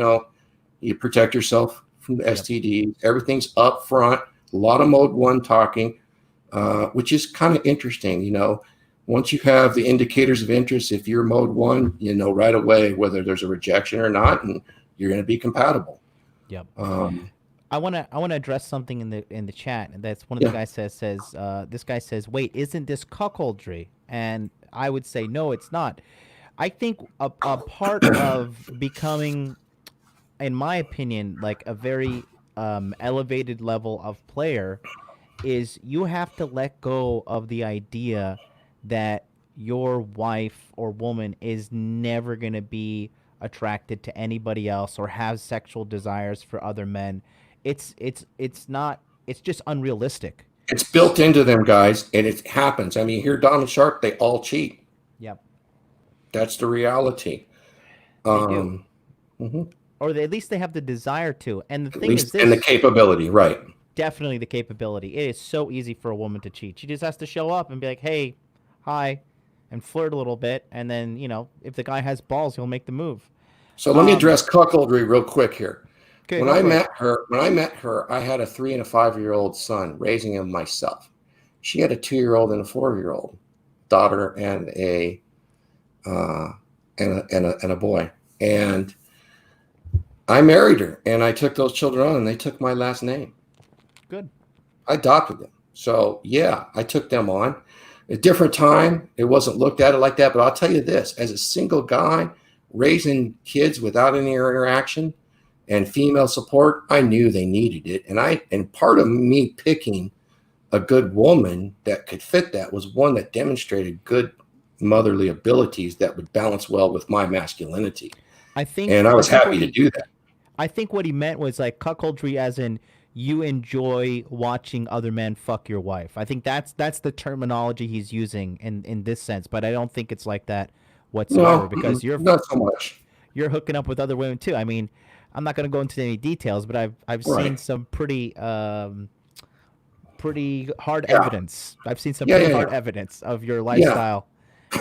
You protect yourself from the Yep. STD. Everything's up front. A lot of mode one talking, which is kind of interesting. Once you have the indicators of interest, if you're mode 1, you know right away whether there's a rejection or not, and you're going to be compatible. Yep. Um, I wanna address something in the chat, and that's one of the yeah, guys says this guy says, "Wait, isn't this cuckoldry?" And I would say, no, it's not. I think a part of becoming, in my opinion, like a very elevated level of player is you have to let go of the idea that your wife or woman is never going to be attracted to anybody else or have sexual desires for other men. It's not, it's just unrealistic. it's built into them, guys, and it happens. I mean, here, Donald Sharp, they all cheat. Yep. That's the reality. They do. Um, mhm. Or they, at least they have the desire to. And the At thing is least, and the this, capability, right? definitely the capability. It is so easy for a woman to cheat. She just has to show up and be like, "Hey, hi," and flirt a little bit, and then, if the guy has balls, he'll make the move. So let me address cuckoldry real quick here. Okay, When go I for it. met her, I had a 3 and a 5-year-old son, raising him myself. She had a 2-year-old and a 4-year-old daughter, and a boy. And I married her, and I took those children on, and they took my last name. Good. I adopted them. So yeah, I took them on. A different time, it wasn't looked at it like that. But I'll tell you this: as a single guy raising kids without any interaction and female support, I knew they needed it. And part of me picking a good woman that could fit that was one that demonstrated good motherly abilities that would balance well with my masculinity. I think, And I was happy to do that. I think what he meant was like cuckoldry, as in you enjoy watching other men fuck your wife. I think that's the terminology he's using in this sense, but I don't think it's like that whatsoever, No, because not so much. you're hooking up with other women too. I mean, I'm not going to go into any details, but I've seen Right. some pretty hard Yeah. evidence. I've seen some Yeah, pretty yeah, hard yeah. evidence of your Yeah. lifestyle.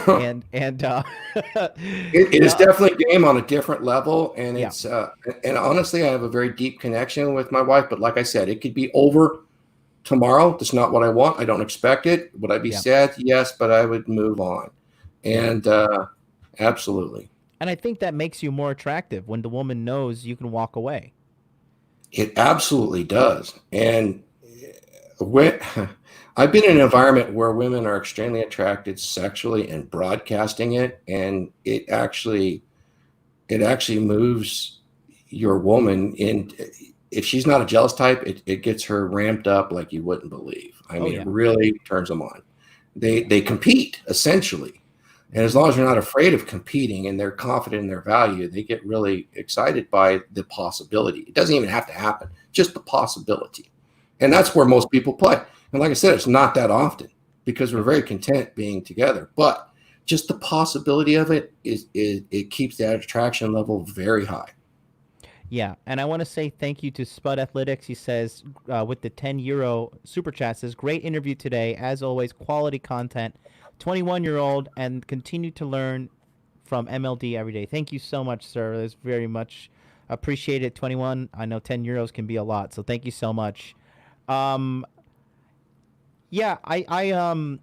and It is definitely game on a different level, and yeah. it's and honestly, I have a very deep connection with my wife. But like I said, it could be over tomorrow. That's not what I want. I don't expect it. Would I be Yeah. sad? Yes, but I would move on. Yeah. And absolutely, And I think that makes you more attractive when the woman knows you can walk away. it absolutely does. And when I've been in an environment where women are extremely attracted sexually and broadcasting it, and it actually moves your woman in. If she's not a jealous type, it gets her ramped up like you wouldn't believe. I mean, yeah. It really turns them on. They compete essentially, and as long as they're not afraid of competing and they're confident in their value, they get really excited by the possibility. It doesn't even have to happen, just the possibility, and that's where most people play. And like I said, it's not that often because we're very content being together, but just the possibility of it is it keeps that attraction level very high. Yeah, and I want to say thank you to Spud Athletics. He says, with the €10 super chat, says, "Great interview today. As always, quality content. 21-year-old and continue to learn from MLD every day." Thank you so much, sir. That's very much appreciated. 21. I know €10 can be a lot, so thank you so much. Yeah, I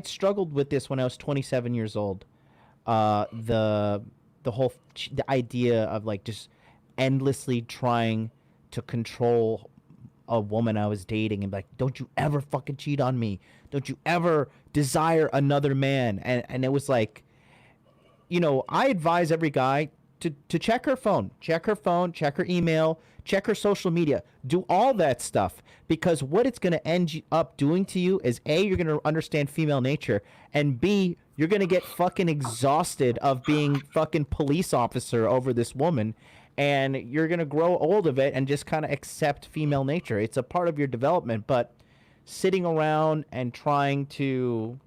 struggled with this when I was 27 years old. The idea of like just endlessly trying to control a woman I was dating and be like, "Don't you ever fucking cheat on me. Don't you ever desire another man." And it was like, I advise every guy to check her phone, check her email, check her social media, do all that stuff, because what it's going to end up doing to you is A, you're going to understand female nature, and B, you're going to get fucking exhausted of being fucking police officer over this woman, and you're going to grow old of it and just kind of accept female nature. It's a part of your development, but sitting around and trying to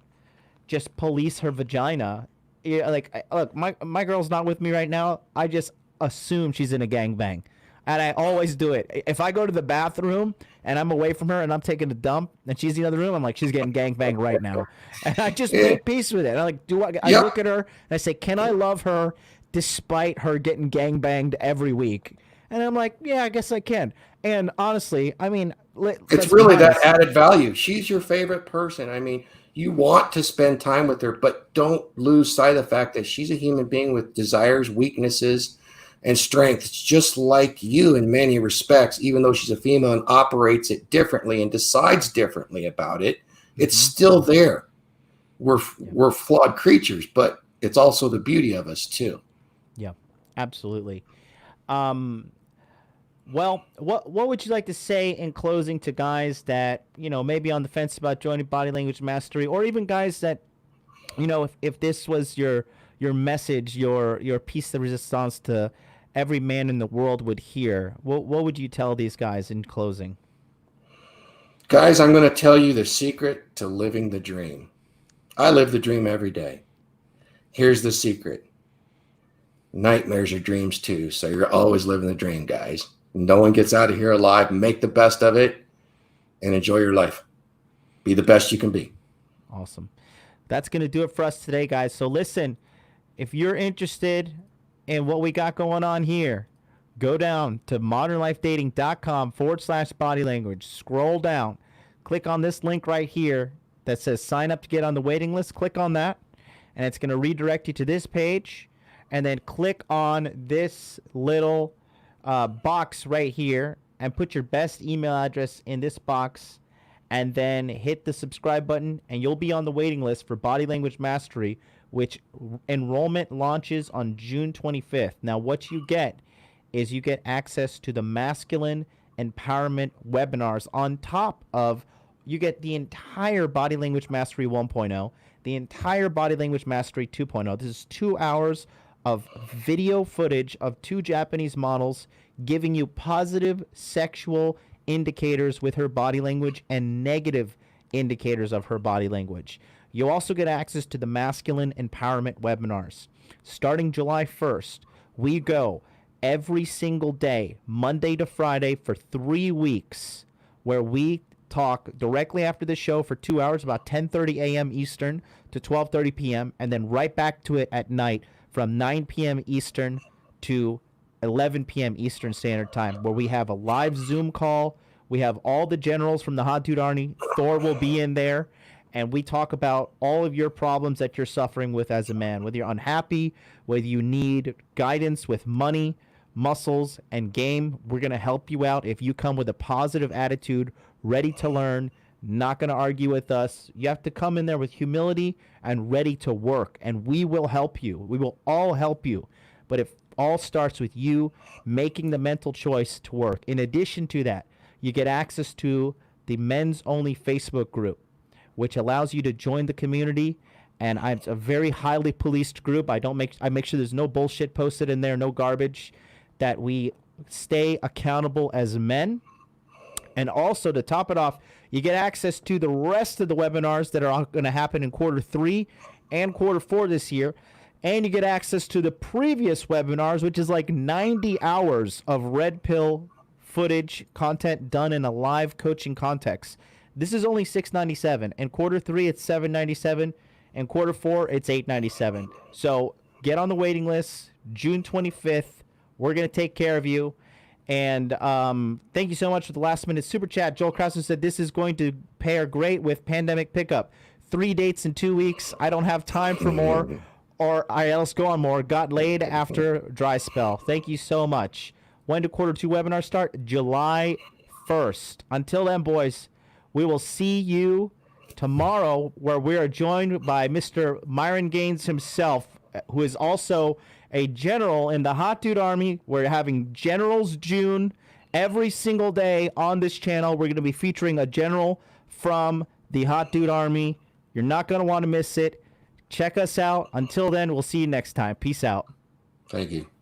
just police her vagina, look, my girl's not with me right now. I just assume she's in a gangbang. And I always do it. If I go to the bathroom and I'm away from her and I'm taking a dump and she's in the other room, I'm like, she's getting gangbanged right now. And I just make peace with it. I look at her and I say, can I love her despite her getting gangbanged every week? And I'm like, yeah, I guess I can. And honestly, I mean, It's really that added value. She's your favorite person. I mean, You want to spend time with her, but don't lose sight of the fact that she's a human being with desires, weaknesses, and strengths, just like you in many respects, even though she's a female and operates it differently and decides differently about it. It's still there. We're flawed creatures, but it's also the beauty of us too. Yeah, absolutely. Well, what would you like to say in closing to guys that, maybe on the fence about joining Body Language Mastery, or even guys that, if this was your message, your piece de resistance to every man in the world would hear, what would you tell these guys in closing? Guys, I'm going to tell you the secret to living the dream. I live the dream every day. Here's the secret. Nightmares are dreams too, so you're always living the dream, guys. No one gets out of here alive. Make the best of it and enjoy your life. Be the best you can be. Awesome. That's going to do it for us today, guys. So listen, if you're interested in what we got going on here, go down to modernlifedating.com/body language. Scroll down. Click on this link right here that says sign up to get on the waiting list. Click on that, and it's going to redirect you to this page. And then click on this little box right here and put your best email address in this box, and then hit the subscribe button, and you'll be on the waiting list for Body Language Mastery, which enrollment launches on June 25th. Now, what you get is you get access to the masculine empowerment webinars on top of you get the entire Body Language Mastery 1.0, the entire Body Language Mastery 2.0. This is 2 hours of video footage of 2 Japanese models giving you positive sexual indicators with her body language and negative indicators of her body language. You'll also get access to the masculine empowerment webinars. Starting July 1st, we go every single day, Monday to Friday, for 3 weeks, where we talk directly after the show for 2 hours, about 10:30 a.m. Eastern to 12:30 p.m., and then right back to it at night from 9 p.m. Eastern to 11 p.m. Eastern Standard Time, where we have a live Zoom call. We have all the generals from the Hot Dude Army. Thor will be in there, and we talk about all of your problems that you're suffering with as a man, whether you're unhappy, whether you need guidance with money, muscles, and game. We're going to help you out if you come with a positive attitude, ready to learn, not going to argue with us. You have to come in there with humility and ready to work, and we will help you. We will all help you. But it all starts with you making the mental choice to work. In addition to that, you get access to the men's only Facebook group, which allows you to join the community. And it's a very highly policed group. I make sure there's no bullshit posted in there, no garbage, that we stay accountable as men. And also, to top it off, you get access to the rest of the webinars that are going to happen in Q3 and Q4 this year. And you get access to the previous webinars, which is like 90 hours of red pill footage content done in a live coaching context. This is only $697. In Q3, it's $797. In Q4, it's $897. So get on the waiting list. June 25th. We're going to take care of you. And thank you so much for the last minute super chat. Joel Krauser said this is going to pair great with pandemic pickup. 3 dates in 2 weeks. I don't have time for more, or I else go on more. Got laid after dry spell. Thank you so much. When do Q2 webinars start? July 1st. Until then, boys, we will see you tomorrow, where we are joined by Mr. Myron Gaines himself, who is also a general in the Hot Dude Army. We're having Generals June every single day on this channel. We're going to be featuring a general from the Hot Dude Army. You're not going to want to miss it. Check us out. Until then, we'll see you next time. Peace out. Thank you.